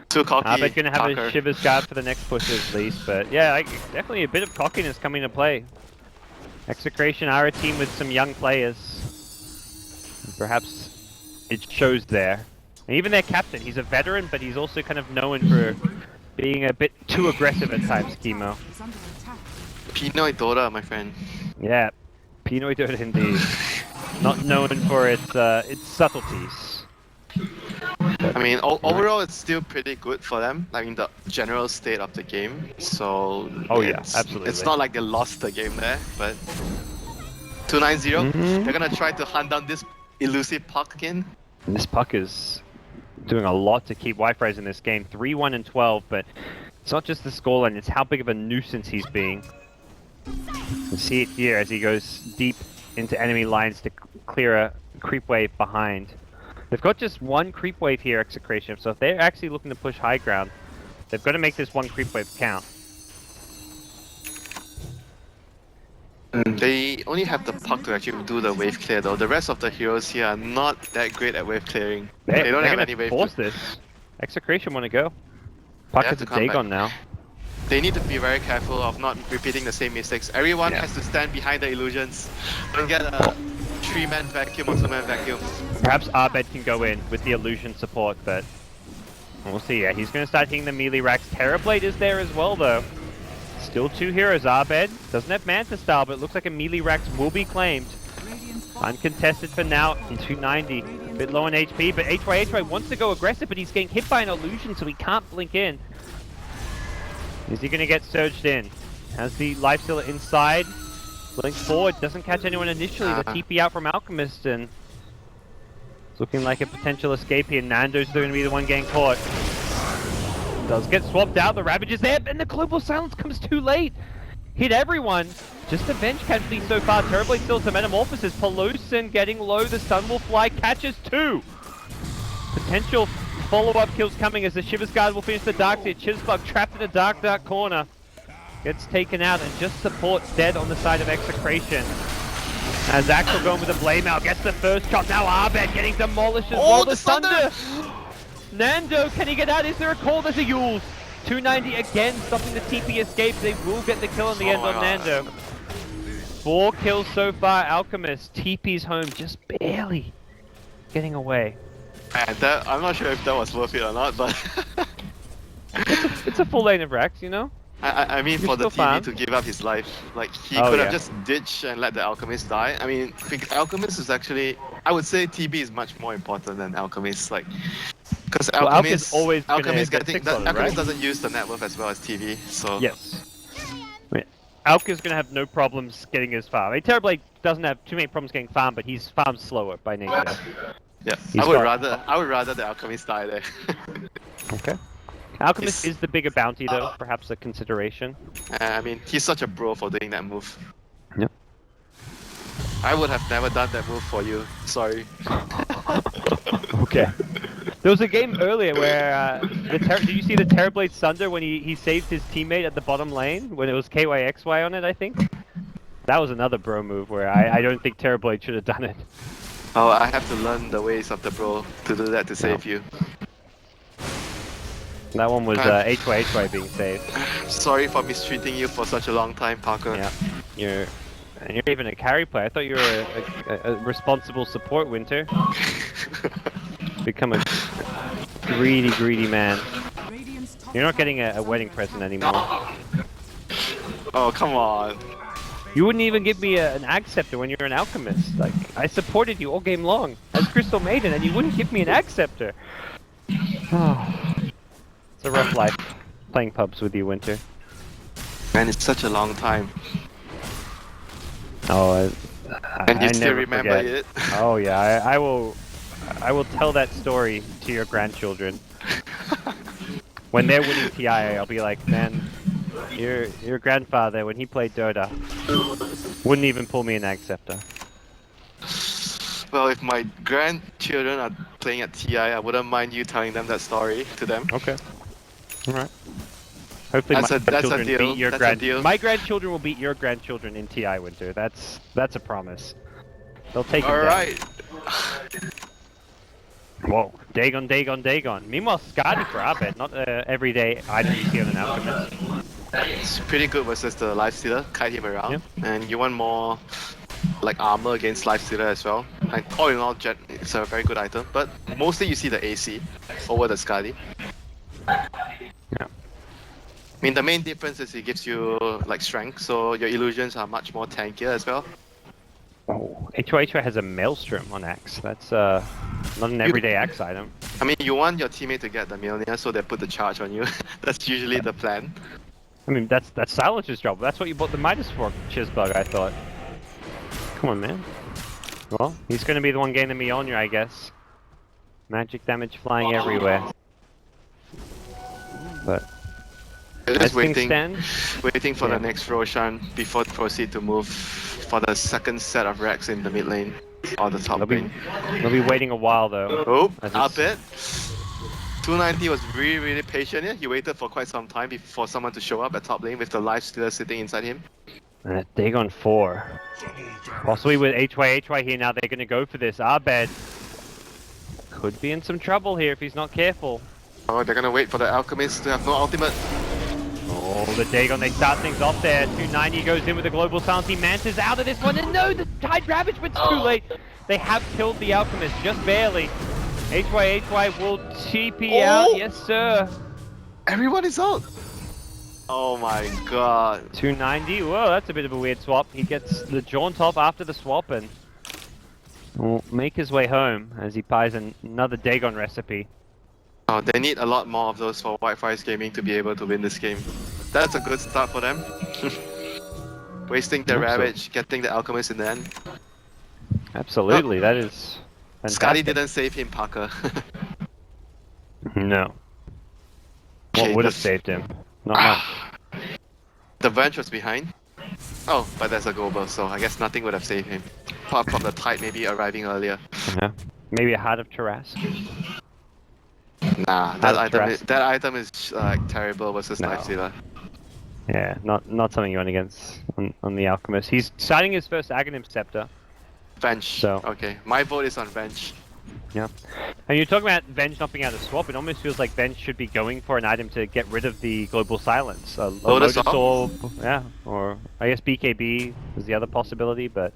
Too cocky. They're going to have a Shiver's Guard for the next push at least, but yeah, definitely a bit of cockiness coming to play. Execration are a team with some young players. Perhaps it shows there. And even their captain, he's a veteran, but he's also kind of known for being a bit too aggressive at times, Chemo. Pinoy Dora, my friend. Yeah, Pinoy Dora indeed. Not known for its subtleties. I mean, overall, it's still pretty good for them. I mean, the general state of the game. So, yeah, absolutely. It's not like they lost the game there, but 2-9-0. They're gonna try to hunt down this elusive puck again. And this puck is doing a lot to keep Wi-Fi's in this game. 3-1 and 12, but it's not just the scoreline; it's how big of a nuisance he's being. You can see it here as he goes deep into enemy lines to clear a creep wave behind. They've got just one creep wave here, Execration, so if they're actually looking to push high ground, they've got to make this one creep wave count. They only have the puck to actually do the wave clear though. The rest of the heroes here are not that great at wave clearing. They don't have any wave clear. Force this. Execration want to go. Puck has a Dagon now. They need to be very careful of not repeating the same mistakes. Everyone has to stand behind the illusions. Don't get a 3-man vacuum or 2-man vacuum. Perhaps Abed can go in with the illusion support, but we'll see. Yeah, he's going to start hitting the melee racks. Terrorblade is there as well, though. Still two heroes. Abed doesn't have Manta Style, but it looks like a melee racks will be claimed. Uncontested for now in 290. A bit low on HP, but HY wants to go aggressive, but he's getting hit by an illusion, so he can't blink in. Is he going to get surged in? Has the Lifestealer inside. Blink forward, doesn't catch anyone initially. The TP out from Alchemist, and it's looking like a potential escape here. Nando's going to be the one getting caught. Does get swapped out, the Ravage is there, and the Global Silence comes too late. Hit everyone. Just a bench casualty so far. Terribly still to Metamorphosis. Pelusin getting low, the Stun will fly, catches 2. Potential follow-up kills coming as the Shiver's Guard will finish the Dark Seer. Chivsbug trapped in a dark corner. Gets taken out and just supports dead on the side of Execration. As Axel going with a blame out, gets the first shot. Now Abed getting demolished as well. The Thunder! Nando, can he get out? Is there a call? There's a Yules. 290 again, stopping the TP escape. They will get the kill in the end on Nando. 4 kills so far. Alchemist TP's home, just barely getting away. Man, I'm not sure if that was worth it or not, but it's a full lane of racks, you know? I mean, for the TV to give up his life, like he could have just ditched and let the Alchemist die. I mean, Alchemist is actually, I would say TB is much more important than Alchemist, like, because Alchemist doesn't use the net worth as well as TV, so. Yes. Alka's gonna have no problems getting his farm. I mean, Terrorblade doesn't have too many problems getting farm, but he's farmed slower by nature. Yeah, I would rather the Alchemist die there. Okay. Alchemist is the bigger bounty though, perhaps a consideration. I mean, he's such a bro for doing that move. Yep. I would have never done that move for you, sorry. Okay. There was a game earlier where, did you see the Terrorblade Sunder when he saved his teammate at the bottom lane? When it was KYXY on it, I think? That was another bro move where I don't think Terrorblade should have done it. Oh, I have to learn the ways of the bro to do that to save you. That one was HY being saved. Sorry for mistreating you for such a long time, Parker. Yeah, you're even a carry player. I thought you were a responsible support, Winter. Become a greedy man. You're not getting a wedding present anymore. Oh, come on. You wouldn't even give me an Acceptor when you're an Alchemist. Like, I supported you all game long as Crystal Maiden, and you wouldn't give me an Acceptor. It's a rough life, playing pubs with you, Winter. Man, it's such a long time. Oh, and you still remember it? Oh yeah, I I will tell that story to your grandchildren. When they're winning TI, I'll be like, man, your grandfather, when he played Dota, wouldn't even pull me an Acceptor. Well, if my grandchildren are playing at TI, I wouldn't mind you telling them that story to them. Okay. Alright. Hopefully That's my a grandchildren deal. beat your That's a deal. My grandchildren will beat your grandchildren in TI Winter. That's a promise. They'll take it down. Alright. Whoa, Dagon, Dagon, Dagon. Meanwhile, Skadi for our bet, not everyday item you see on an Alchemist. It's pretty good versus the Lifestealer, kite him around. Yeah. And you want more like armor against Lifestealer as well. And all in all, Jet, it's a very good item, but mostly you see the AC over the Skadi. Yeah. I mean, the main difference is it gives you like strength, so your illusions are much more tankier as well. Oh, HY has a Maelstrom on Axe. That's not an everyday Axe item. I mean, you want your teammate to get the Mjolnir, so they put the charge on you. That's usually the plan. I mean, that's Silence's job. That's what you bought the Midas for, Chizbug, I thought. Come on, man. Well, he's going to be the one getting the Mjolnir, I guess. Magic damage flying everywhere. But Just waiting for yeah. the next Roshan before proceed to move for the second set of racks in the mid lane or the top lane. They'll be waiting a while though. Oh, up it. 290 was really patient here. He waited for quite some time for someone to show up at top lane with the Lifestealer sitting inside him. And Dagon 4. Possibly with HY here now, they're going to go for this. Abed could be in some trouble here if he's not careful. Oh, they're gonna wait for the Alchemist to have no ultimate. Oh, the Dagon, they start things off there. 290 goes in with the Global Silence. He Manta's out of this one, and no, the Tide Ravage, but it's too late. They have killed the Alchemist, just barely. HY will TP out, yes sir. Everyone is out. Oh my god. 290, whoa, that's a bit of a weird swap. He gets the jaunt off after the swap and will make his way home as he buys another Dagon recipe. Oh, they need a lot more of those for Whitefire's Gaming to be able to win this game. That's a good start for them. Wasting the Ravage, getting the Alchemist in the end. Absolutely, that is fantastic. Skadi didn't save him, Parker. No. What would have saved him? Not much. The Venge was behind. Oh, but there's a Gober, so I guess nothing would have saved him. Apart from the Tide maybe arriving earlier. Yeah. Maybe a Heart of Tarrasque. Nah, that item is like terrible versus Lifestealer. Yeah, not something you want against on the Alchemist. He's starting his first Aghanim Scepter. Venge. So. Okay, my vote is on Venge. Yeah. And you're talking about Venge not being able to swap, it almost feels like Venge should be going for an item to get rid of the Global Silence. A Lotus Orb, yeah, or I guess BKB is the other possibility, but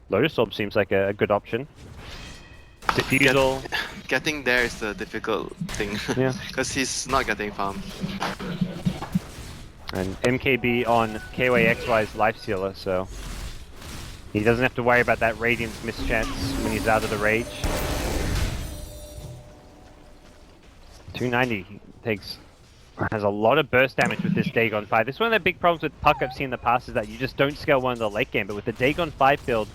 Lotus Orb seems like a good option. Diffusal. Getting there is the difficult thing. Yeah. Because he's not getting farm. And MKB on KYXY's Lifestealer, so he doesn't have to worry about that Radiance mischance when he's out of the rage. 290 has a lot of burst damage with this Dagon 5. This is one of the big problems with Puck I've seen in the past is that you just don't scale one in the late game, but with the Dagon 5 build,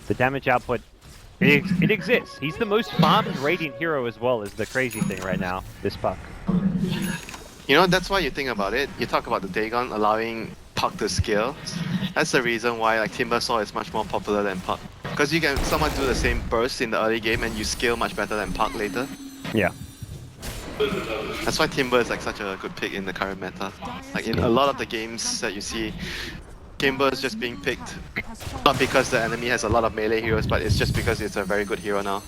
the damage output, it exists. He's the most farmed Radiant hero as well, is the crazy thing right now, this Puck. You know, that's why you think about it. You talk about the Dagon allowing Puck to scale. That's the reason why like Timbersaw is much more popular than Puck. Because you can someone do the same burst in the early game and you scale much better than Puck later. Yeah. That's why Timber is like such a good pick in the current meta. Like in a lot of the games that you see, Timber is just being picked not because the enemy has a lot of melee heroes, but it's just because it's a very good hero now.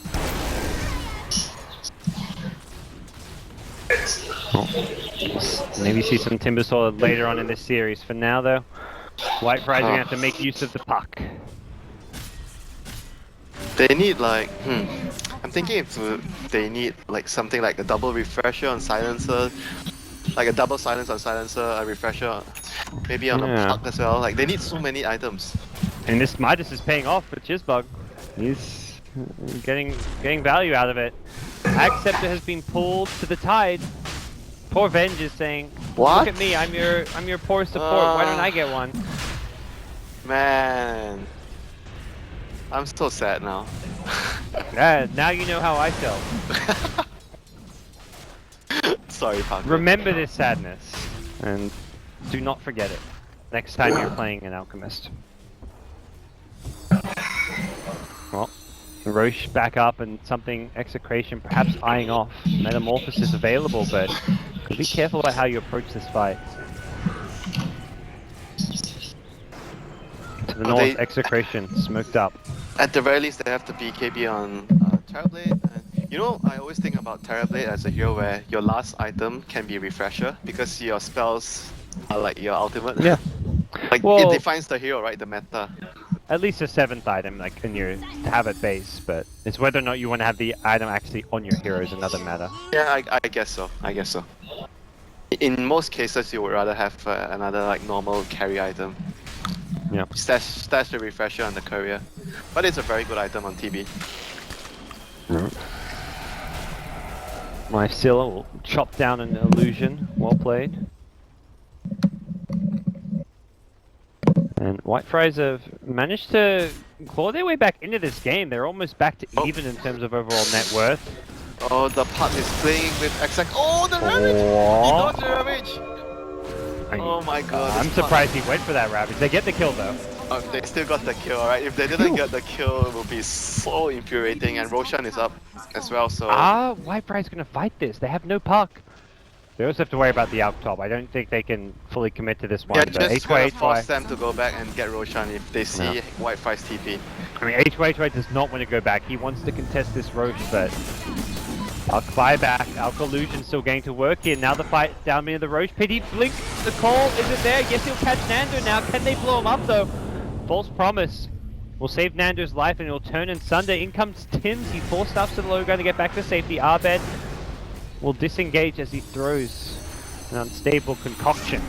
Maybe see some Timbersaw later on in this series. For now though, White Friars are going to have to make use of the Puck. They need like, I'm thinking if they need like something like a double refresher on Silencer, like a double silence on Silencer, a refresher maybe on a Puck as well. Like they need so many items. And this Midas is paying off for Chizbug. He's getting value out of it. Acceptor has been pulled to the Tide. Poor Venge is saying, what? Look at me, I'm your poor support, why don't I get one? Man, I'm so sad now. Yeah, now you know how I felt. Sorry, Parker. Remember this sadness, and do not forget it next time you're playing an Alchemist. Well, Roche back up and something Execration perhaps eyeing off. Metamorphosis available, but be careful about how you approach this fight. To the north, Execration smoked up. At the very least, they have the BKB on Terrorblade. And, you know, I always think about Terrorblade as a hero where your last item can be Refresher because your spells are like your ultimate. Yeah. Like, well, it defines the hero, right? The meta. At least a 7th item, like in your to have it base, but it's whether or not you want to have the item actually on your hero is another matter. Yeah, I guess so. I guess so. In most cases, you would rather have another like normal carry item. Yeah. Stash the Refresher on the courier, but it's a very good item on TB. My Scylla will chop down an illusion. Well played. And White Fries have managed to claw their way back into this game. They're almost back to even in terms of overall net worth. Oh, the putt is playing with exact. Oh, the Ravage! He dodged the Ravage! Oh my god. I'm surprised he went for that Ravage. They get the kill though. They still got the kill, right? If they didn't get the kill, it would be so infuriating. And Roshan is up as well, so. White Fries gonna fight this. They have no puck. They also have to worry about the out top. I don't think they can fully commit to this one. Yeah, but just gonna force them to go back and get Roshan if they see White Fries TP. I mean, HY does not want to go back. He wants to contest this Roche, but I'll fly back. Alpha Illusion still going to work here. Now the fight down near the Roche pit. He blink. The call isn't there. Yes, he'll catch Nando now. Can they blow him up though? False promise. Will save Nando's life and he'll turn and sunder. In comes Tims. He forced up to the low ground to get back to safety. Arbed will disengage as he throws an unstable concoction.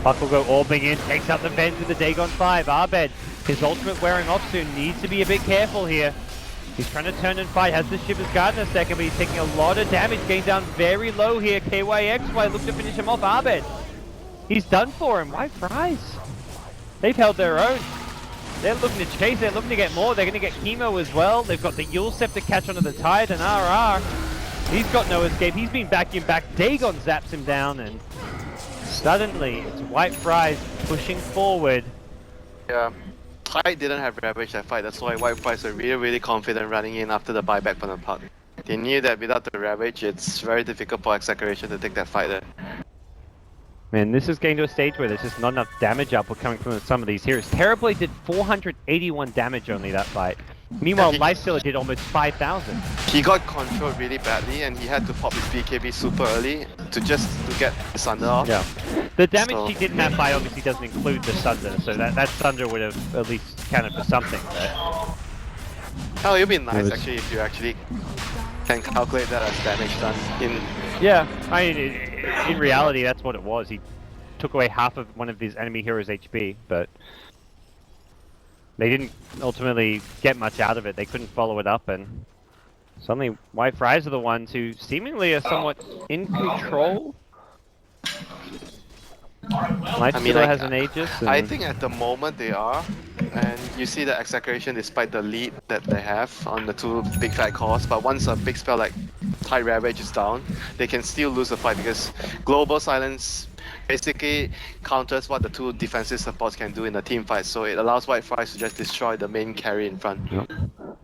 Puck will go orbing in, takes out the vent with the Dagon 5. Arbed, his ultimate wearing off soon, needs to be a bit careful here. He's trying to turn and fight, has the Shivers Guard in a second, but he's taking a lot of damage, getting down very low here. KYXY look to finish him off. Arbed, he's done for him. White Fries, they've held their own. They're looking to chase, they're looking to get more, they're going to get Chemo as well. They've got the Yulsep to catch onto the Tide and RR. He's got no escape. He's been vacuumed back. Dagon zaps him down, and suddenly it's White Fries pushing forward. Yeah, Tide didn't have Ravage that fight. That's why White Fries were really confident running in after the buyback from the puck. They knew that without the Ravage, it's very difficult for Execration to take that fight there. Man, this is getting to a stage where there's just not enough damage output coming from some of these heroes. Terrorblade did 481 damage only that fight. Meanwhile, Lifestealer did almost 5,000. He got controlled really badly and he had to pop his BKB super early to get the Sunder off. Yeah. The damage he did in that fight obviously doesn't include the Sunder, so that Sunder would have at least counted for something. But... Oh, it'd be nice actually if you actually can calculate that as damage done in... Yeah, I mean, in reality that's what it was. He took away half of one of his enemy heroes' HP, but... They didn't ultimately get much out of it. They couldn't follow it up, and suddenly White Fries are the ones who seemingly are somewhat in control. Lifestealer has an Aegis. I think at the moment they are, and you see the Execration despite the lead that they have on the two big fat cores, but once a big spell like Tide Ravage is down, they can still lose the fight because Global Silence basically counters what the two defensive supports can do in a team fight, so it allows White Fries to just destroy the main carry in front. Yep.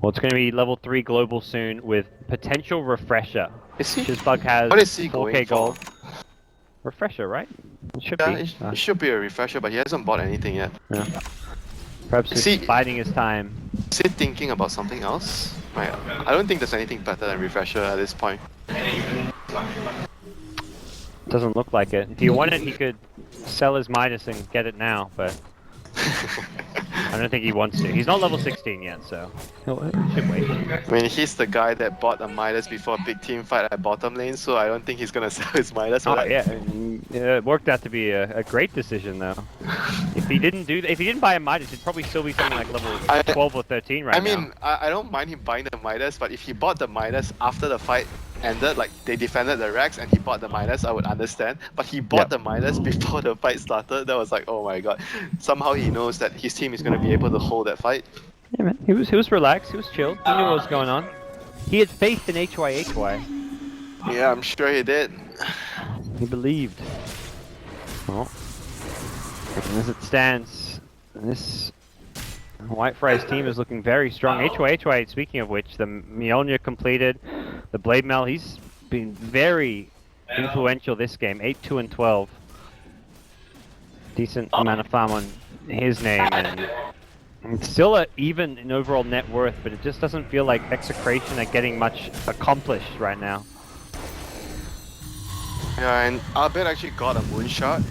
Well, it's going to be level 3 global soon with potential Refresher. Shizbug has what is he 4k gold. Refresher, right? It should be. It should be a Refresher, but he hasn't bought anything yet. Yeah. Perhaps he's biding his time. Is he thinking about something else? Right. I don't think there's anything better than Refresher at this point. Doesn't look like it. If he wanted, he could sell his Midas and get it now, but I don't think he wants to. He's not level 16 yet, so he should wait. I mean, he's the guy that bought a Midas before a big team fight at bottom lane, so I don't think he's gonna sell his Midas. Oh yeah, it worked out to be a great decision though. If he didn't buy a Midas, it'd probably still be something like level 12 or 13 right now. I mean, I don't mind him buying the Midas, but if he bought the Midas after the fight ended, like they defended the Rex and he bought the Midas, I would understand. But he bought the Midas before the fight started. That was like, oh my god. Somehow he knows that his team is going to be able to hold that fight. Yeah, man. He was relaxed. He was chilled. He knew what was going on. He had faith in HY. Yeah, I'm sure he did. He believed. Well, and as it stands, this White Fry's team is looking very strong. HY, speaking of which, the Mjolnir completed. The Blade Mail, he's been very influential this game. 8, 2, and 12. Decent amount of farm on his name, and it's still even in overall net worth, but it just doesn't feel like Execration are getting much accomplished right now. Yeah, and Abed actually got a moonshot.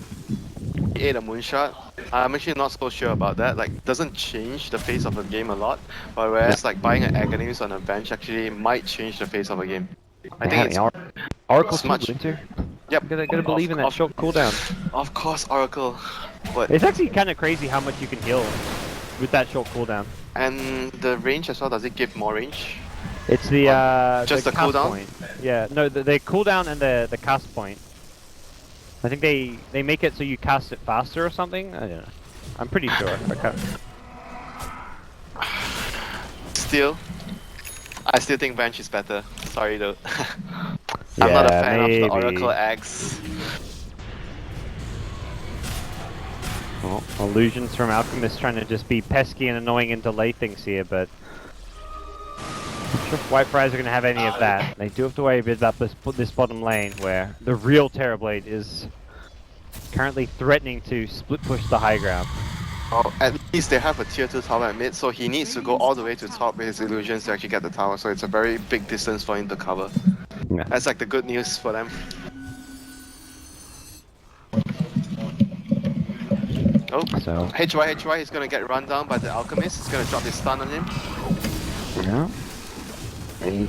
He ate a moonshot. I'm actually not so sure about that. Like, doesn't change the face of the game a lot. But whereas like buying an Aghanim on a bench actually might change the face of a game. I think it's Oracle much. Winter. Yep. Gotta believe in that short cooldown. Of course, Oracle. But it's actually kind of crazy how much you can heal with that short cooldown. And the range as well. Does it give more range? It's the just the cast cooldown. Point. Yeah, no, the cooldown and the cast point. I think they make it so you cast it faster or something. I don't know. I'm pretty sure. Okay. Still, I still think bench is better. Sorry though. I'm not a fan of the Oracle Axe. Well, illusions from Alchemist trying to just be pesky and annoying and delay things here, but I'm not sure if White Fries are going to have any of that. They do have to worry a bit about this bottom lane where the real Terrorblade is currently threatening to split push the high ground. Oh, at least they have a tier 2 tower at mid, so he needs to go all the way to top with his illusions to actually get the tower, so it's a very big distance for him to cover. Yeah. That's like the good news for them. Oh, so HY is gonna get run down by the Alchemist. He's gonna drop his stun on him. Yeah. They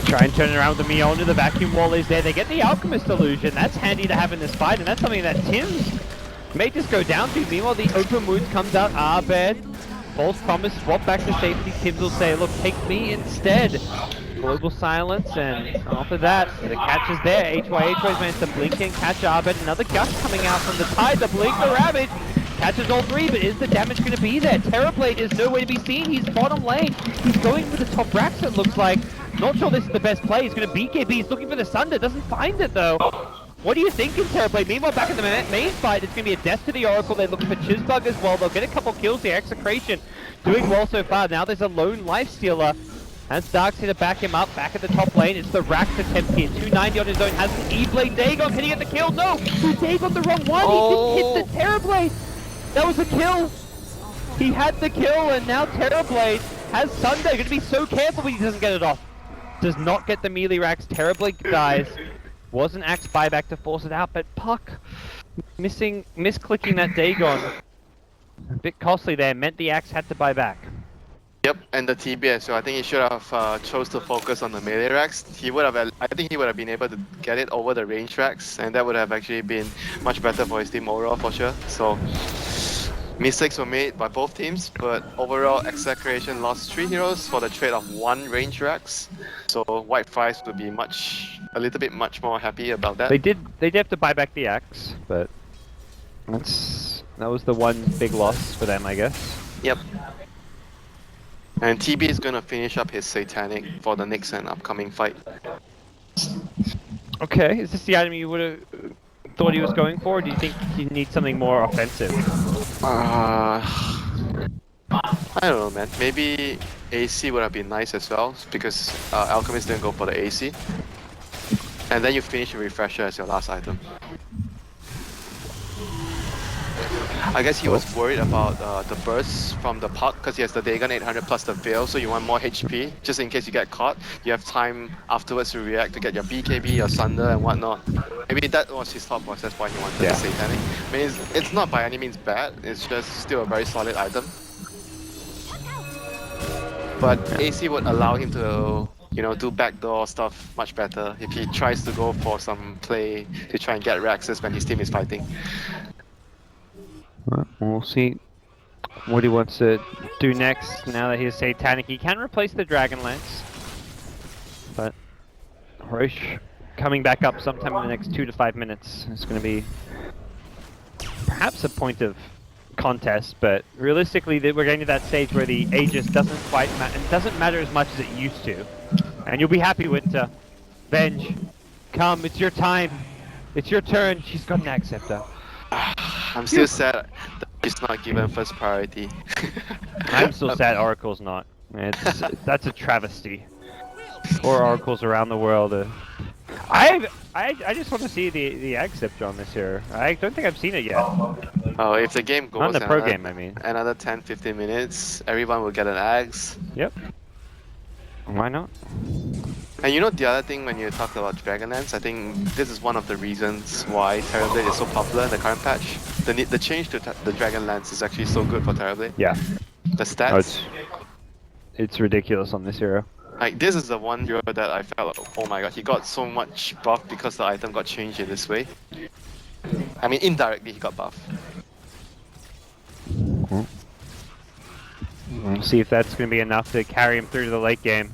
try and turn it around with the Mjolnir. The vacuum wall is there. They get the Alchemist illusion. That's handy to have in this fight, and that's something that Tim's may just go down to. Meanwhile, the open wound comes out. Abed, false promise, swap back to safety. Tims will say, look, take me instead. Global silence, and after that, the catch is there. HY's managed to blink and catch Abed. Another gush coming out from the tide. The blink, the ravage. Catches all three, but is the damage going to be there? Terrorblade is nowhere to be seen. He's bottom lane. He's going for the top racks, it looks like. Not sure this is the best play. He's going to BKB. He's looking for the Sunder. Doesn't find it, though. What are you thinking, Terrorblade? Meanwhile, back in the main fight, it's going to be a death to the Oracle. They're looking for Chizbug as well. They'll get a couple kills here. Execration doing well so far. Now there's a lone life stealer. And Stark's here to back him up, back at the top lane. It's the Rax attempt here. 290 on his own. Has an E-Blade. Dagon, can he get the kill? No! Dagon the wrong one! Oh. He didn't hit the Terrorblade! That was a kill! He had the kill, and now Terrorblade has Sunday. Gonna be so careful when he doesn't get it off. Does not get the melee Rax. Terrorblade dies. Was an axe buyback to force it out, but Puck misclicking that Dagon. A bit costly there. Meant the axe had to buy back. Yep, and the TBS, so I think he should have chose to focus on the melee racks. I think he would have been able to get it over the range racks, and that would have actually been much better for his team overall for sure. So, mistakes were made by both teams, but overall, Execration lost 3 heroes for the trade of 1 range racks. So, White Fries would be a little bit much more happy about that. They did have to buy back the axe, but that was the one big loss for them, I guess. Yep. And TB is gonna finish up his Satanic for the next and upcoming fight. Okay, is this the item you would have thought he was going for, or do you think you need something more offensive? I don't know, man. Maybe AC would have been nice as well, because Alchemist didn't go for the AC. And then you finish a Refresher as your last item. I guess he was worried about the burst from the Puck, because he has the Dagon 800 plus the Veil, so you want more HP, just in case you get caught. You have time afterwards to react to get your BKB, your Sunder and whatnot. Maybe that was his thought process why he wanted the Satanic. I mean, it's not by any means bad, it's just still a very solid item. But AC would allow him to, you know, do backdoor stuff much better if he tries to go for some play to try and get Raxes when his team is fighting. Well, we'll see what he wants to do next now that he's Satanic. He can replace the Dragon Lance, but Roche coming back up sometime in the next 2 to 5 minutes is going to be perhaps a point of contest, but realistically, we're getting to that stage where the Aegis doesn't quite doesn't matter as much as it used to. And you'll be happy, Winter. Venge, come, it's your time. It's your turn. She's got an Acceptor. I'm still sad that she's not given first priority. I'm still sad Oracle's not. That's a travesty. Poor Oracles around the world. I just want to see the Acceptor on this here. I don't think I've seen it yet. Oh, if the game goes Not in the pro game, I mean. Another 10-15 minutes, everyone will get an axe. Yep. Why not? And you know the other thing when you talk about Dragonlance, I think this is one of the reasons why Terrorblade is so popular in the current patch. The change to the Dragonlance is actually so good for Terrorblade. Yeah. The stats. It's ridiculous on this hero. Like, this is the one hero that I felt, oh my god, he got so much buff because the item got changed in this way. I mean, indirectly he got buff. We'll see if that's going to be enough to carry him through to the late game.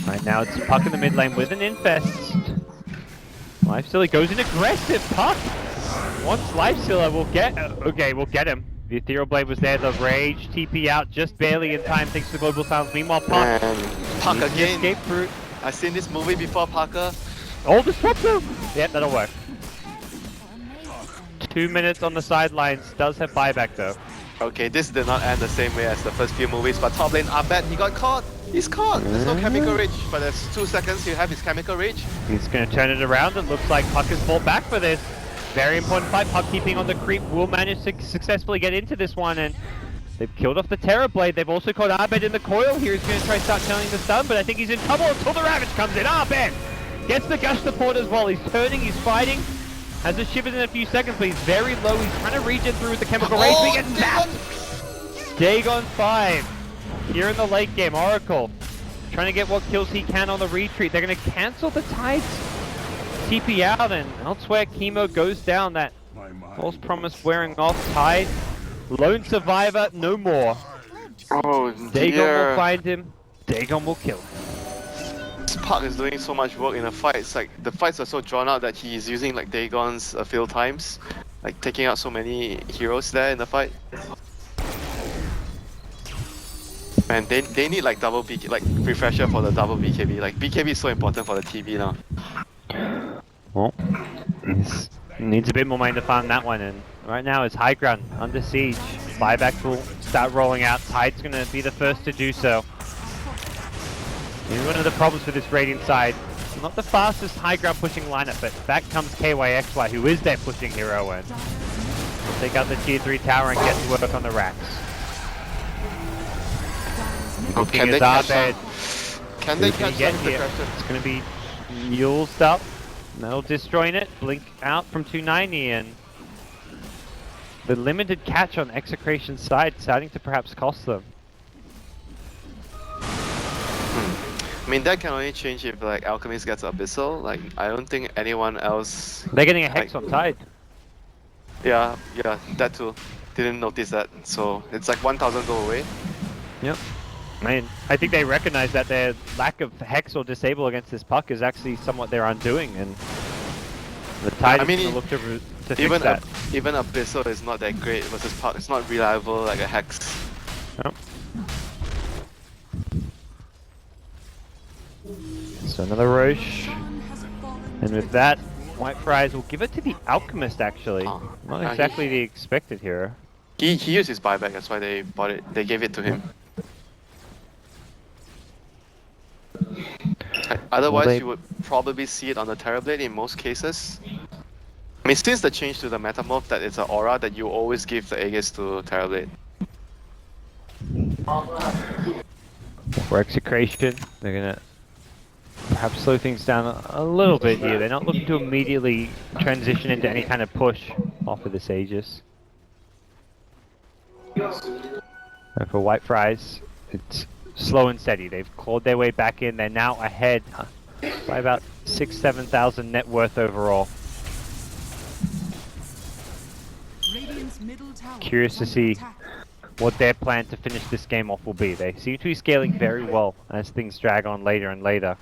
Right now it's Puck in the mid lane with an Infest. Lifestealer goes in aggressive. Puck wants Lifestealer. We'll get him. The Ethereal Blade was there. The Rage TP out just barely in time thanks to the Global Silence. Meanwhile, Puck again. Escape route. I've seen this movie before, Parker. Oh, disruptive! Yep, that'll work. 2 minutes on the sidelines. Does have buyback though. Okay, this did not end the same way as the first few movies, but top lane, I bet he got caught. He's caught. There's no chemical reach, but there's 2 seconds to have his chemical reach. He's going to turn it around. It looks like Puck has fought back for this. Very important fight. Puck keeping on the creep will manage to successfully get into this one, and they've killed off the Terror Blade. They've also caught Abed in the coil here. He's going to try to start turning the stun, but I think he's in trouble until the Ravage comes in. Abed gets the gush support as well. He's turning, he's fighting. Has a shiver in a few seconds, but he's very low. He's trying to regen through with the chemical race. He gets zapped. Dagon 5 here in the late game. Oracle trying to get what kills he can on the retreat. They're going to cancel the Tides TP out, and elsewhere Chemo goes down. That false promise wearing off. Tide, lone survivor, no more. Oh Dagon dear. will find him. Dagon will kill him. Puck is doing so much work in the fight. It's like the fights are so drawn out that he's using like Dagon's fill times, like taking out so many heroes there in the fight. Man, they need like double BK, like refresher for the double BKB. Like BKB is so important for the TB now. Well, needs a bit more money to farm that one, and right now it's high ground under siege. Buyback will start rolling out. Tide's going to be the first to do so. And one of the problems with this Radiant side, not the fastest high ground pushing lineup, but back comes KYXY, who is their pushing hero, and will take out the tier 3 tower and get to work on the racks. Oh, can they catch them? Can they catch them? It's going to be muled up. That'll destroy it. Blink out from 290, and the limited catch on Execration's side starting to perhaps cost them. I mean, that can only change if like Alchemist gets Abyssal. Like, I don't think anyone else. They're getting a Hex on Tide. Yeah, that too. Didn't notice that. So it's like 1,000 go away. Yep. I mean, I think they recognize that their lack of Hex or Disable against this Puck is actually somewhat their undoing, and the Tide is going to look to fix that. Even Abyssal is not that great versus Puck. It's not reliable like a Hex. Yep. So another Roche, and with that, White Fries will give it to the Alchemist actually. Not exactly the expected hero. He used his buyback, that's why they bought it. They gave it to him. Otherwise, you would probably see it on the Terrorblade in most cases. I mean, since the change to the Metamorph that it's an aura that you always give the Aegis to Terrorblade. For Execration, they're gonna perhaps slow things down a little bit here. They're not looking to immediately transition into any kind of push off of this Aegis. And for White Fries, it's slow and steady. They've clawed their way back in. They're now ahead by about 6,000-7,000 net worth overall. Curious to see what their plan to finish this game off will be. They seem to be scaling very well as things drag on later and later.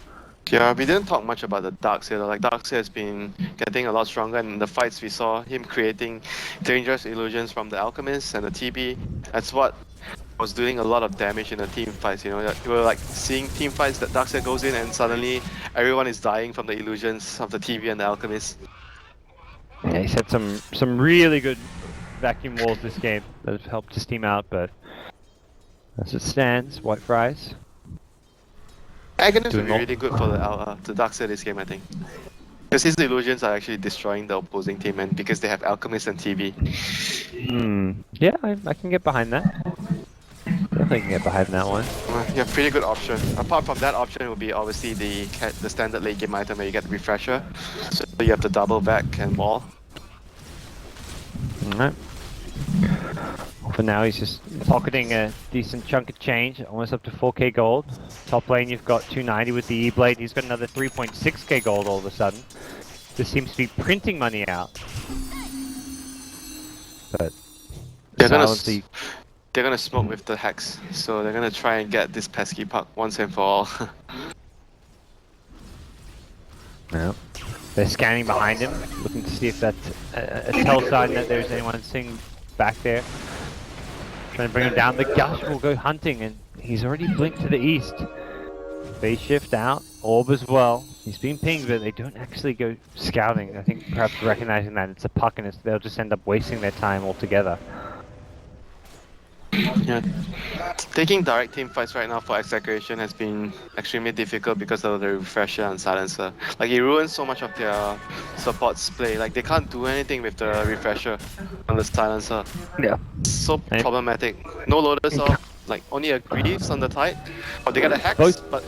Yeah, we didn't talk much about the Darkseer. Like Darkseer has been getting a lot stronger, and in the fights we saw him creating dangerous illusions from the Alchemist and the TB. That's what was doing a lot of damage in the team fights. You know, you were like seeing team fights that Darkseer goes in, and suddenly everyone is dying from the illusions of the TB and the Alchemist. Yeah, he's had some really good vacuum walls this game that have helped his team out, but as it stands, White Fries. Aghanim will be really good for the Darkseer this game, I think. Because his illusions are actually destroying the opposing team, and because they have Alchemist and TB. Yeah, I can get behind that. Definitely can get behind that one. Yeah, pretty good option. Apart from that option, would be obviously the standard late game item where you get the refresher. So you have the double back and wall. Alright. For now, he's just pocketing a decent chunk of change, almost up to 4k gold. Top lane, you've got 290 with the E-Blade. He's got another 3.6k gold all of a sudden. This seems to be printing money out. But they're gonna smoke with the Hex, so they're gonna try and get this pesky puck once and for all. Yeah. They're scanning behind him, looking to see if that's a tell sign that there's anyone sitting back there. Trying to bring him down. The Gush will go hunting, and he's already blinked to the east. Phase shift out, Orb as well. He's been pinged, but they don't actually go scouting. I think perhaps recognizing that it's a puck and they'll just end up wasting their time altogether. Yeah. Taking direct team fights right now for Execration has been extremely difficult because of the refresher and silencer. Like it ruins so much of their support's play. Like they can't do anything with the refresher and the silencer. Yeah. So problematic. No loaders off, like only a Greaves on the Tide. Or they got a Hex, but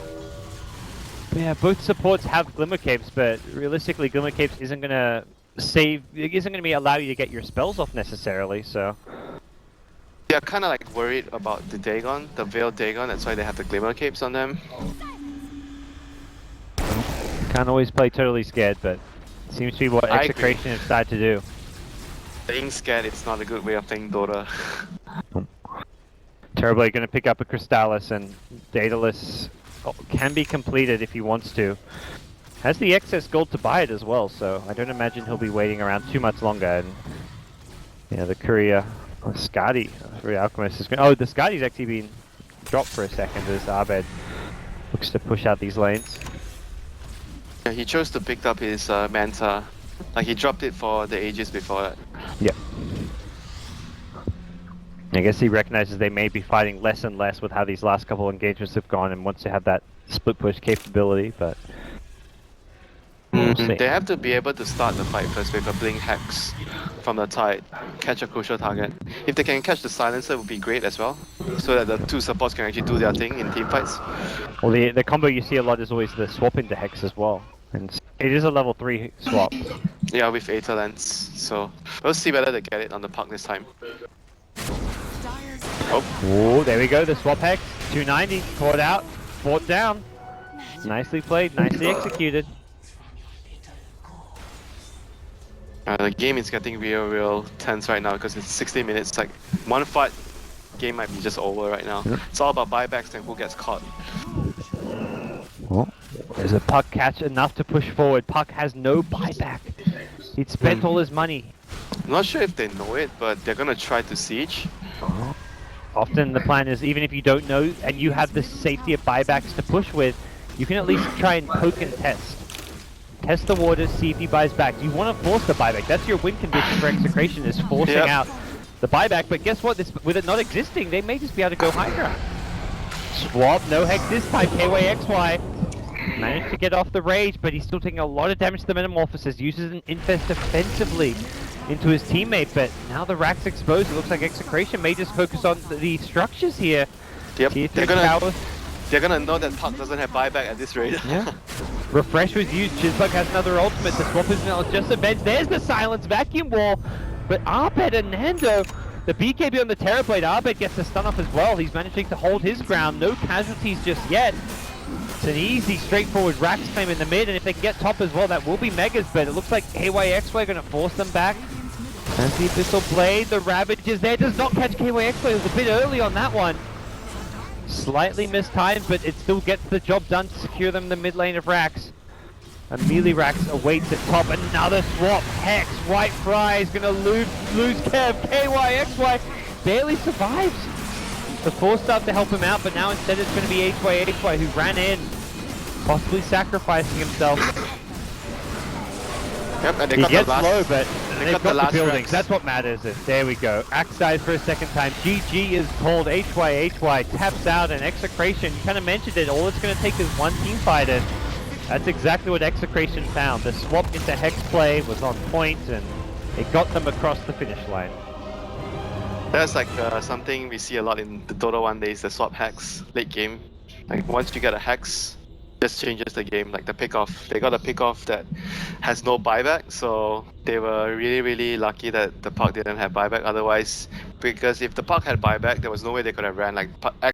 yeah, both supports have Glimmer Capes, but realistically Glimmer Capes isn't gonna allow you to get your spells off necessarily, so. They're kind of like worried about the Dagon, the Veiled Dagon, that's why they have the Glimmer Capes on them. Can't always play totally scared, but it seems to be what Execration has started to do. Playing scared, it's not a good way of playing Dota. Terribly going to pick up a Crystallis, and Daedalus can be completed if he wants to. Has the excess gold to buy it as well, so I don't imagine he'll be waiting around too much longer. And yeah, the courier, Skadi, for Alchemist is going. Oh, the Skadi's actually been dropped for a second as Abed looks to push out these lanes. Yeah, he chose to pick up his Manta. Like he dropped it for the ages before that. Yeah. I guess he recognizes they may be fighting less and less with how these last couple of engagements have gone, and wants to have that split push capability, but we'll see. They have to be able to start the fight first with a Blink Hex from the Tide, catch a crucial target. If they can catch the Silencer, it would be great as well, so that the two supports can actually do their thing in team fights. Well, the combo you see a lot is always the swap into Hex as well, and it is a level 3 swap. Yeah, with Aether Lens, so we'll see whether they get it on the puck this time. Oh, there we go, the swap Hex, 290, caught out, fought down. Nicely played, nicely executed. The game is getting real tense right now because it's 60 minutes. Like one fight, game might be just over right now. Yep. It's all about buybacks and who gets caught. Well, there's a Puck catch enough to push forward. Puck has no buyback. He'd spent all his money. I'm not sure if they know it, but they're gonna try to siege. Often the plan is, even if you don't know and you have the safety of buybacks to push with, you can at least try and poke and test. Test the waters, see if he buys back. You want to force the buyback. That's your win condition for Execration, is forcing out the buyback. But guess what? With it not existing, they may just be able to go high ground. Swap, no Hex this time. KYXY managed to get off the rage, but he's still taking a lot of damage to the Metamorphosis. Uses an Infest defensively into his teammate, but now the rack's exposed. It looks like Execration may just focus on the structures here. Yep, they're gonna know that Puck doesn't have buyback at this rate. Yeah. Refresh was used, Chisbug has another ultimate, the swap is now just a bench. There's the silence vacuum wall, but Abed and Nando, the BKB on the Terrorblade, Abed gets the stun off as well. He's managing to hold his ground, no casualties just yet. It's an easy, straightforward Rax claim in the mid, and if they can get top as well, that will be Megas, but it looks like KYXY are going to force them back. As the Abyssal Blade, the Ravage is there, does not catch KYXY, it was a bit early on that one. Slightly mistimed, but it still gets the job done to secure them in the mid lane of Rax. And melee Rax awaits at top. Another swap. Hex, White Fry is going to lose Kev. KY, XY barely survives. The 4-star to help him out, but now instead it's going to be HY who ran in, possibly sacrificing himself. Yep, and they He got gets the last, low, but they they've got got the buildings. Rex. That's what matters. And there we go. Axe dies for a second time. GG is called. HY taps out, and Execration, you kind of mentioned it, all it's going to take is one team fight, and that's exactly what Execration found. The swap into Hex play was on point, and it got them across the finish line. That's like something we see a lot in the Dota 1 days, the swap Hex late game. Like once you get a Hex, just changes the game. Like the pick-off, they got a pick-off that has no buyback, so they were really lucky that the puck didn't have buyback. Otherwise, because if the puck had buyback, there was no way they could have ran. Like